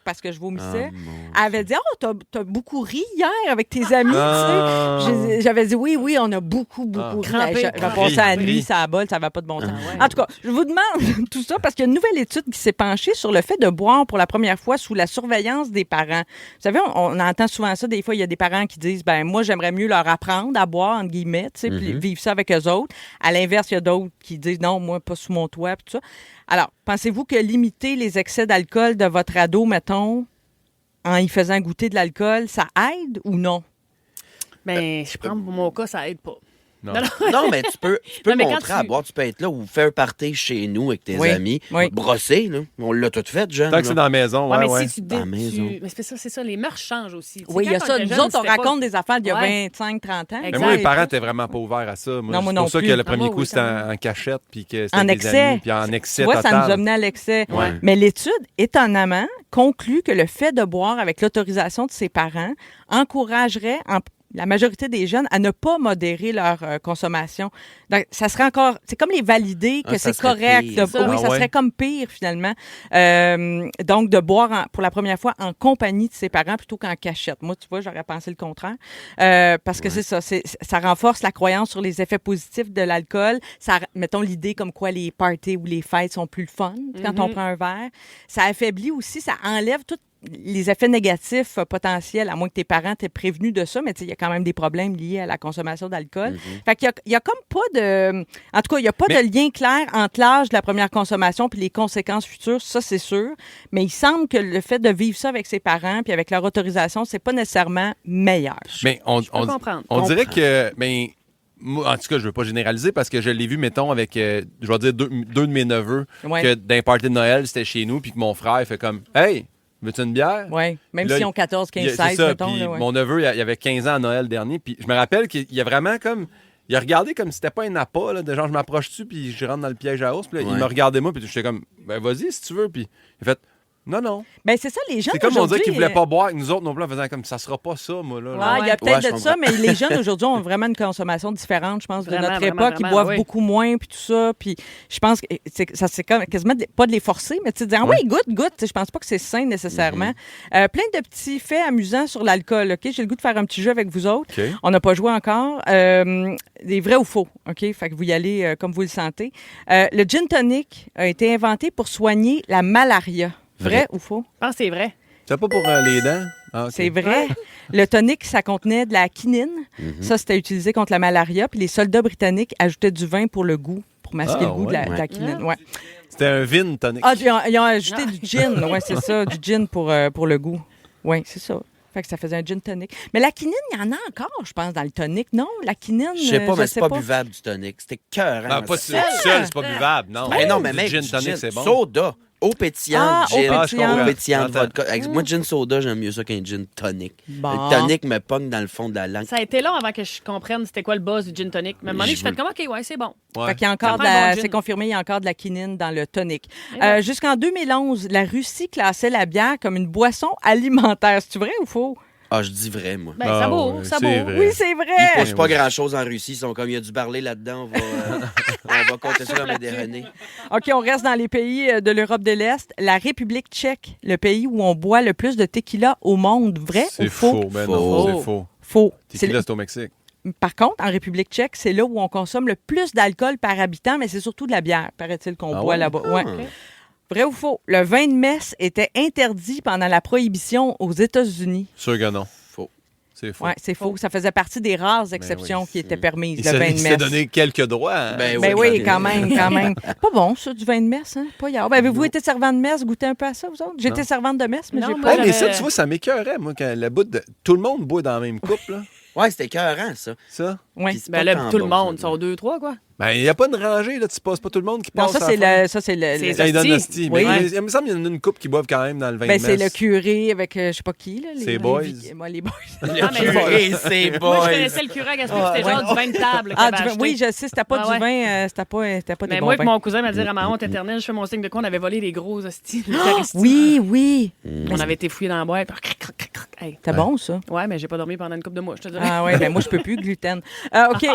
parce que je vomissais. Ah, mon Elle avait dit, oh, t'as beaucoup ri hier avec tes amis, Ah. tu sais. J'avais dit, oui, on a beaucoup ri. Crampé, J'avais crampé. passé la Ri. nuit, ça a bol, ça va pas de bon sens. ouais. En tout cas, je vous demande tout ça parce qu'il y a une nouvelle étude qui s'est penchée sur le fait de boire pour la première fois sous la surveillance des parents. Vous savez, on entend souvent ça. Des fois, il y a des parents qui disent, ben moi, j'aimerais mieux leur apprendre à boire, entre guillemets, tu sais, puis vivre ça avec eux autres. À l'inverse, il y a d'autres qui disent, non, moi, pas sous mon toit, puis tout ça. Alors, pensez-vous que limiter les excès d'alcool de votre ado, mettons, en y faisant goûter de l'alcool, ça aide ou non? Ben, je prends pour mon cas, ça aide pas. Non. Non, mais tu peux Non, mais quand montrer à tu- boire. Tu peux être là ou faire un party chez nous avec tes Oui, amis. oui. Brosser, là. On l'a tout fait, jeune. Tant que là. c'est dans la maison, Ouais, ouais, mais ouais. si tu Dans la maison. Mais c'est ça, les mœurs changent aussi. Tu sais, Oui, il y a quand ça. on était Nous jeune, autres, on c'était pas- raconte des affaires d'il y a Ouais. 25-30 ans. Exact. Mais moi, les Et parents tout. étaient vraiment pas ouverts à ça. Non, moi c'est non pour ça plus. que le premier moi, coup, oui, c'était quand même. en cachette, puis que c'était En des excès. amis, puis en excès Tu vois, total. ça nous amenait à l'excès. Ouais. Mais l'étude, étonnamment, conclut que le fait de boire avec l'autorisation de ses parents encouragerait la majorité des jeunes à ne pas modérer leur consommation. Donc, ça serait encore... C'est comme les valider que Ah, ça c'est serait correct. pire, de- ça. oui, Ah ça ouais. serait comme pire, finalement. Donc, de boire pour la première fois en compagnie de ses parents plutôt qu'en cachette. Moi, tu vois, j'aurais pensé le contraire. Parce que c'est ça. Ça renforce la croyance sur les effets positifs de l'alcool. Ça, mettons l'idée comme quoi les parties ou les fêtes sont plus le fun quand on prend un verre. Ça affaiblit aussi, ça enlève tout les effets négatifs potentiels, à moins que tes parents t'aient prévenu de ça, mais il y a quand même des problèmes liés à la consommation d'alcool. Fait qu'il y a comme pas de... En tout cas, il n'y a pas de lien clair entre l'âge de la première consommation puis les conséquences futures, ça, c'est sûr. Mais il semble que le fait de vivre ça avec ses parents puis avec leur autorisation, c'est pas nécessairement meilleur. Mais on peux comprendre. dirait que... Ben, moi, en tout cas, je veux pas généraliser parce que je l'ai vu, mettons, avec, je vais dire, deux de mes neveux, Ouais. que d'un party de Noël, c'était chez nous, puis que mon frère fait comme « Hey, veux-tu une bière? » Oui, même Là, s'ils ont 14, 15, C'est 16, ça, mettons. puis Là, ouais. mon neveu, il avait 15 ans à Noël dernier, puis je me rappelle qu'il y a vraiment comme... Il a regardé comme si c'était pas un appât, là, de genre, je m'approche dessus, puis je rentre dans le piège à ours, puis là, il Ouais. me regardait moi, puis j'étais comme « Ben, vas-y, si tu veux. » Puis il a fait « Non, non. » Ben, c'est ça, les jeunes C'est comme on dirait aujourd'hui, qu'ils voulaient pas boire avec nous autres non plus, en faisant comme « Ça sera pas ça, moi, là. » Ouais, il y a Ouais, peut-être je de ça, comprends. mais les jeunes aujourd'hui ont vraiment une consommation différente, je pense, de Vraiment, notre vraiment, époque. Ils vraiment, boivent oui. beaucoup moins, puis tout ça. Puis je pense que ça, c'est quasiment pas de les forcer, mais tu sais, dire, ah oui, goûte. Je pense pas que c'est sain nécessairement. Plein de petits faits amusants sur l'alcool, OK? J'ai le goût de faire un petit jeu avec vous autres. OK. On n'a pas joué encore. Des vrais ou faux, OK? Fait que vous y allez comme vous le sentez. Le gin tonic a été inventé pour soigner la malaria. Vrai Vrai. ou faux? Je pense que c'est vrai. C'est pas pour les dents? Ah, ok. C'est vrai. Le tonic, ça contenait de la quinine. Ça, c'était utilisé contre la malaria. Puis les soldats britanniques ajoutaient du vin pour le goût, pour masquer Ah, le goût de ouais. la quinine. Ouais. C'était un vin tonic. Ah, ils ont ajouté du gin. Oui, c'est ça, du gin pour le goût. Oui, c'est ça. Fait que ça faisait un gin tonic. Mais la quinine, il y en a encore, je pense, dans le tonic. Non, la quinine, Je sais pas, mais sais c'est pas buvable du tonic. C'était cœur. Ah, pas seul, c'est pas buvable, non. Ben non, mais Du mec, gin du tonic, gin, c'est bon. soda, eau pétillante, Ah, eau gin, pétillante. je comprends. eau pétillante, J'entends. vodka. Moi, gin soda, j'aime mieux ça qu'un gin tonic. Bon. Le tonic me pogne dans le fond de la langue. Ça a été long avant que je comprenne c'était quoi le buzz du gin tonic. Mais à un moment donné, je fais comme, OK, ouais, c'est bon. Ouais. Fait qu'il y a encore Ça de prend un bon gin. c'est confirmé, il y a encore de la quinine dans le tonic. Et voilà. Jusqu'en 2011, la Russie classait la bière comme une boisson alimentaire. C'est vrai ou faux? Ah, je dis vrai, moi. Ben, Ah, ça vaut, ouais, ça c'est vaut. vrai. Oui, c'est Ils vrai. poussent pas grand-chose en Russie. Ils sont comme, il y a du barley là-dedans. On va compter ça dans mes déjeuners. OK, on reste dans les pays de l'Europe de l'Est. La République tchèque, le pays où on boit le plus de tequila au monde. Vrai ou C'est faux? faux. Ben Faux. non, c'est faux. Faux. C'est Tequila, c'est au Mexique. Par contre, en République tchèque, c'est là où on consomme le plus d'alcool par habitant, mais c'est surtout de la bière, paraît-il, qu'on Ah boit ouais? là-bas. Ouais. Vrai ou faux? Le vin de messe était interdit pendant la prohibition aux États-Unis. Sûr que non. Faux. C'est faux. Oui, c'est faux. Ça faisait partie des rares exceptions qui étaient permises, le vin de Il s'est messe. donné quelques droits. Hein? Ben oui, quand même. Pas bon, ça, du vin de messe, hein? Pas hier. Ben, avez-vous été servant de messe, goûté un peu à ça, vous autres? J'étais servante de messe, mais Non, j'ai moi, pas... Ouais, mais j'avais- ça, tu vois, ça m'écœurait, moi, quand le bout de... Tout le monde boit dans la même coupe, là. Ouais, c'était écœurant, ça. Ça? Oui. Puis c'est Ben pas là, tant tout le bon, monde, ça. sont 2, 3, quoi. Ben, il n'y a pas de rangée, là. Tu passes pas tout le monde qui Non, passe ça, à c'est la fin. le... C'est Quand ils donnent hostie. l'hostie. Oui. Mais il me semble qu'il y en a une couple qui boivent quand même dans le vin Ben, de c'est messe. le curé avec je sais pas qui, là. C'est boys. Moi, les boys. Ah, mais Curé, c'est Moi, boys. je connaissais le curé à Gaspé, c'était genre du vin de table. Ah, qu'il avait acheté. oui, je sais, c'était pas Ah, du vin, c'était pas des Mais bons moi, vins. mon cousin m'a dit à ma honte éternelle, je fais mon signe de quoi, on avait volé les gros hosties de l'Eucharistie. Oui. On avait été fouillés dans la boîte. Puis cric, cric, cric, cric. Hey. C'était bon, ça. Ouais, mais j'ai pas dormi pendant une couple de mois, je te dirais. Ah oui, ben moi, je peux plus, gluten. OK,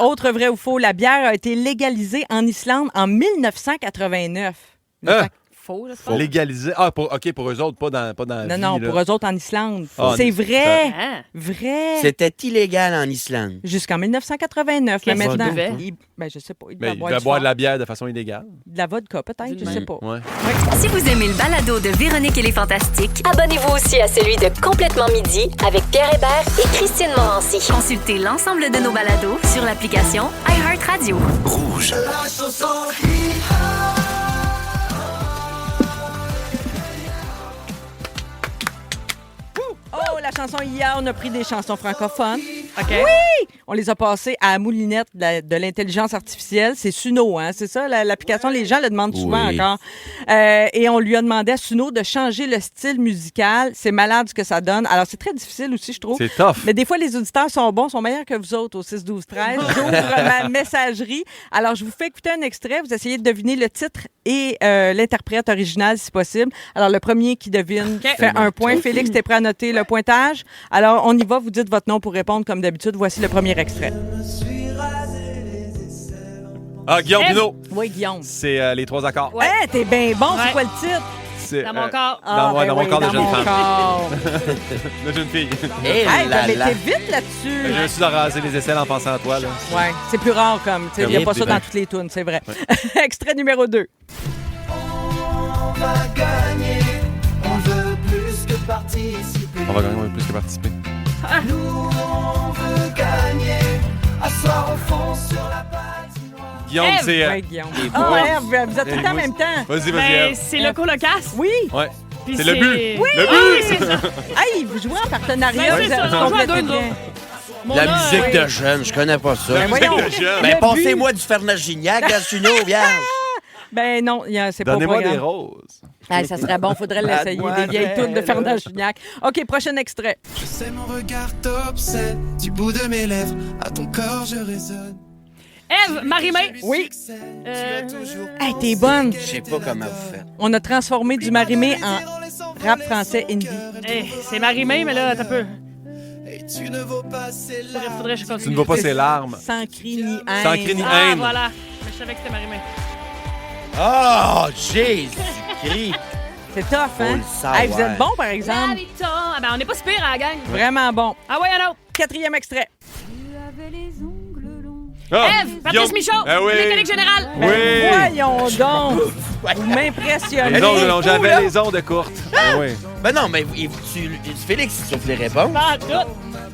autre vrai ou faux, la bière a été légalisée en Islande en 1989. Ah! Faux, j'espère. Légalisé. Ah, OK, pour eux autres, pas dans la vie, Non, là. pour eux autres en Islande. Ah, C'est vrai. Ah. Vrai. C'était illégal en Islande. Jusqu'en 1989. Mais Qu'est-ce maintenant, qu'ils buvaient? ben, je sais pas. Ils Mais devaient il boire devait du boire de fort. la bière de façon illégale. De la vodka, peut-être, je sais pas. Ouais. Si vous aimez le balado de Véronique et les Fantastiques, Abonnez-vous aussi à celui de Complètement Midi avec Pierre Hébert et Christine Morancy. consultez l'ensemble de nos balados sur l'application iHeartRadio. Rouge. Oh, la chanson hier, on a pris des chansons francophones. OK. Oui! On les a passées à la moulinette de l'intelligence artificielle. C'est Suno, hein? C'est ça, l'application. Les gens le demandent souvent Oui. encore. Et on lui a demandé à Suno de changer le style musical. C'est malade ce que ça donne. Alors, c'est très difficile aussi, je trouve. C'est tough. Mais des fois, les auditeurs sont bons, sont meilleurs que vous autres au 6-12-13. J'ouvre ma messagerie. Alors, je vous fais écouter un extrait. Vous essayez de deviner le titre et l'interprète original, si possible. Alors, le premier qui devine fait un point. Félix, t'es prêt à noter le pointage? Alors, on y va. Vous dites votre nom pour répondre comme d'habitude. Voici le premier extrait. Ah, Guillaume Pinot. Oui, Guillaume. C'est les 3 accords. Ouais. Hey, t'es bien bon. C'est Ouais. quoi le titre? C'est, Dans mon corps. Dans, ouais, ben dans mon oui, corps de dans jeune mon femme. corps. De jeune fille. Eh Hey, là t'avais là. été vite là-dessus. Je suis à raser les aisselles en pensant à toi. Là. Ouais, c'est plus rare comme. Il n'y a Comme pas ça plus dans rare. toutes les tunes, c'est vrai. Extrait numéro 2. On va gagner, on veut plus que participer. Guillaume, Ève. c'est... Oui, Guillaume. Les Ah, boys. ouais, vous êtes tout le temps en même temps. Vas-y, Ben, Ève. c'est le colocasse. Oui. Ouais. Puis C'est le but. Oui, Le but. oui, c'est ça. Hey, vous jouez en partenariat. Ben, c'est vous ça, êtes on joue à complètement deux, nous bien. Mon La nom, musique oui. de jeunes, je connais pas ça. Ben, voyons. de jeune. Ben, Le passez-moi du Fernand-Gignac, là, Suno, vierge. Ben non, c'est pas au Donnez-moi programme. des roses. Ah, ça serait bon, faudrait l'essayer. Des vieilles tunes de Fernand Gignac. OK, prochain extrait. Je sais mon regard t'obsède, du bout de mes lèvres, à ton corps je résonne. Ève, Marie-Mé. Oui. Toujours Hey, t'es bonne. Je sais pas comment vous faites. On a transformé du marimé en rap français indie. Hey, c'est Marie-Mé, mais là, t'as peu. et tu ne vaux pas ces larmes. Faudrait que je continue. Tu ne vois pas ses larmes. Sans cri ni haine. Sans cri ni Ah, haine. voilà. Je savais que c'était Marie-Mé. Oh, Jésus-Christ. C'est tough, Faut hein? le savoir. Hey, vous êtes bon, par exemple. Ah, ben, on n'est pas si pire à la gang. Vraiment bon. Ah, ouais, alors. Quatrième extrait. Ah, Ève, Patrice Guillaume. Michaud. Ah oui. Mécanique générale. Ben, Oui. voyons donc. Vous m'impressionnez. Les ongles, non, Fou, j'avais là. les ondes courtes. Ah oui. Ben non, mais Félix, il souffle les réponses. Pas tout.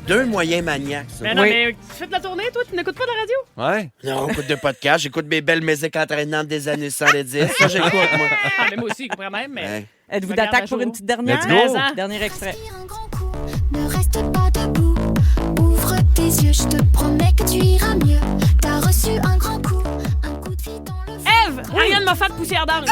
Deux moyens maniaques, ça. Mais non, Oui. mais tu fais de la tournée, toi? Tu n'écoutes pas de la radio? Ouais. Non, écoute de podcast, j'écoute mes belles musiques entraînantes des années 70. Ça, j'écoute, moi. Ah, mais moi aussi, je comprends même, mais... Ouais. Êtes-vous Regarde d'attaque à pour jour. une petite dernière? Let's go. Mais, hein. Dernier extrait. Respire un grand coup, ne reste pas debout. Ouvre tes yeux, je te promets que tu iras mieux. T'as reçu un grand coup de vie dans le fond. Ève, Ariane Moffat, poussière d'ange.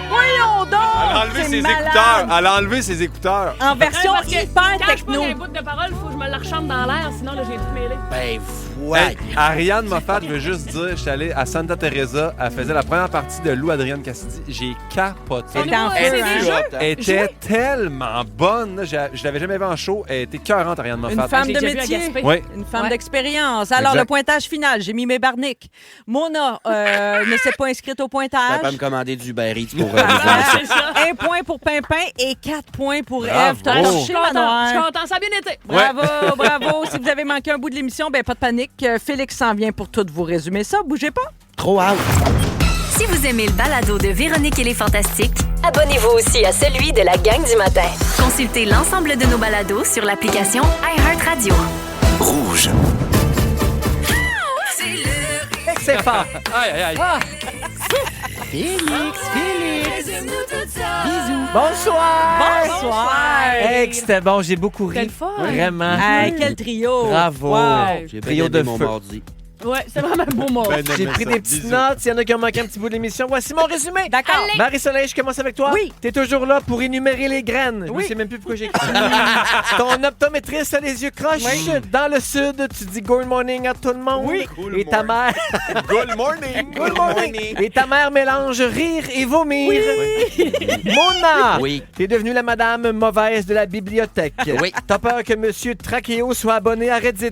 Voyons donc! Elle a enlevé C'est ses malade. écouteurs. Elle a enlevé ses écouteurs. En version Parce que hyper Quand je techno. pose un bout de parole, il faut que je me la rechante dans l'air, sinon, là, j'ai tout mêlé. Ben, Hey, ouais. Ariane Moffat veut juste dire, je suis allé à Santa Teresa, elle faisait la première partie de Lou Adrienne Cassidy. J'ai capoté. Elle était en C'est feu, des hein? jeux. Elle était tellement bonne. Là. Je l'avais jamais vue en show. Elle était cœurante, Ariane Moffat. Une femme J'ai de déjà vu à métier. Gaspé. Oui. Une femme Ouais. d'expérience. Alors, Exact. le pointage final, j'ai mis mes barniques. Mona ne s'est pas inscrite au Tu vas pointage. pas me commander du Uber Eats pour Ah, C'est ça. 1 point pour Pimpin et 4 points pour Bravo. Eve. T'as Je Je lâché suis le content, manoir. je suis content, ça a bien été. Bravo, bravo. Si vous avez manqué un bout de l'émission, ben pas de panique. Félix s'en vient pour tout vous résumer ça. Bougez pas. trop out. Si vous aimez le balado de Véronique et les Fantastiques, Abonnez-vous aussi à celui de la gang du matin. Consultez l'ensemble de nos balados sur l'application iHeartRadio. Rouge. C'est fort. Aïe, aïe, aïe. Ah. Félix. Bisous. Bonsoir. Hey, que c'était bon, j'ai beaucoup ri. C'était le fun. Vraiment. Quel trio. Bravo. Wow. J'ai Trio bien de aimé mon feu. mardi. Ouais, c'est vraiment un beau mot. Ben, J'ai aimé pris ça. des petites Bisous. notes. Il y en a qui ont manqué un petit bout de l'émission. Voici mon résumé. D'accord. Marie-Soleil, je commence avec toi. Oui. T'es toujours là pour énumérer les graines. Oui. Je sais même plus pourquoi j'ai écrit ça. Ton optométriste a les yeux croches. Dans le sud, tu dis good morning à tout le monde. Oui. Et ta mère... Good morning. Good morning. Et ta mère mélange rire et vomir. Mona. Oui. T'es devenue la madame mauvaise de la bibliothèque. Oui. T'as peur que Monsieur Trachéo soit abonné à Reddit.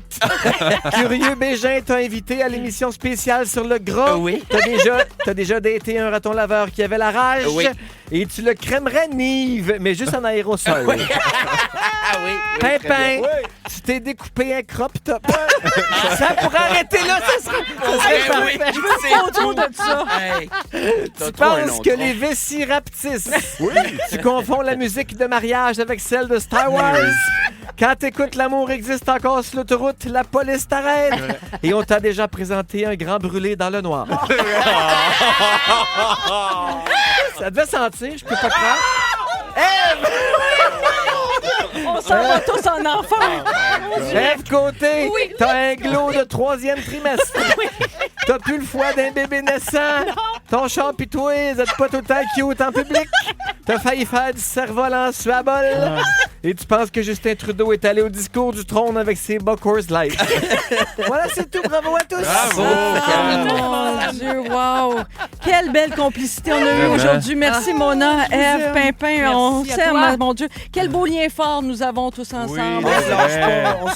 Curieux Bégin t'a invité à l'émission spéciale sur le gras. Oui. T'as déjà daté un raton laveur qui avait la rage. Oui. Et tu le crèmerais Nive, mais juste en aérosol. Ah oui. Pimpin, tu t'es découpé un crop top. Ça pourrait arrêter là, ça serait parfait. Je veux une photo de ça. Tu penses que les vessies rapetissent. Oui. Tu confonds la musique de mariage avec celle de Star Wars. Quand t'écoutes L'amour existe encore sur l'autoroute, la police t'arrête. Et on t'a déjà présenté un grand brûlé dans le noir. Ça devait sentir, je peux pas croire. On s'en va tous en enfant. Ève Côté, t'as un glow de 3e trimestre. T'as plus le foie d'un bébé naissant. Ton char pis toi, vous êtes pas tout le temps cute en public. T'as failli faire du cerf-volant sur la bol. Et tu penses que Justin Trudeau est allé au discours du trône avec ses bas Coors Light. Voilà, c'est tout. Bravo à tous. Bravo. Mon Dieu, wow! Quelle belle complicité on a eue Vraiment. aujourd'hui. Merci, Mona, Ève, Pimpin. On Merci à s'aime, toi. mon Dieu. Quel beau lien fort nous avons tous ensemble. Oui,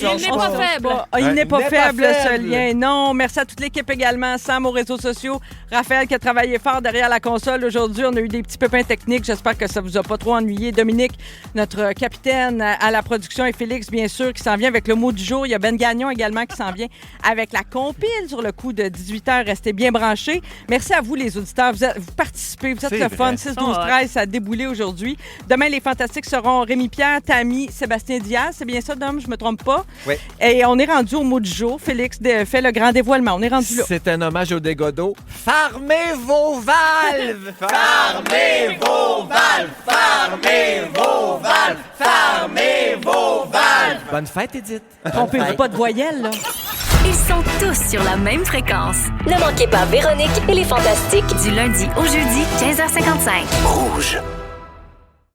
Il n'est pas faible. Ah, il n'est pas Il n'est pas faible, ce faible. lien. Non, merci à toute l'équipe également. Sam aux réseaux sociaux. Raphaël qui a travaillé fort derrière la console. Aujourd'hui, on a eu des petits pépins techniques. J'espère que ça vous a pas trop ennuyé. Dominique, notre capitaine à la production, et Félix, bien sûr, qui s'en vient avec le mot du jour. Il y a Ben Gagnon également qui s'en vient avec la compile sur le coup de 18h. Restez bien branchés. Merci à vous, les auditeurs. Vous participez. Vous êtes C'est le fun. vrai. 6, 12, 13, ça a déboulé aujourd'hui. Demain, les Fantastiques seront Rémi-Pierre, Tammy, Sébastien Diaz. C'est bien ça, Dom? Je me trompe pas? Oui. Et on est rendu au mot du jour. Félix fait le grand dévoilement. On est rendu là. C'est un hommage au dégâts d'eau. Farmez vos valves! Farmez vos valves! Farmez vos valves! Farmez vos valves! Bonne fête, Edith! Trompez-vous pas de voyelle, là. Ils sont tous sur la même fréquence. Ne manquez pas Véronique et les Fantastiques. Du lundi au jeudi, 15h55. Rouge.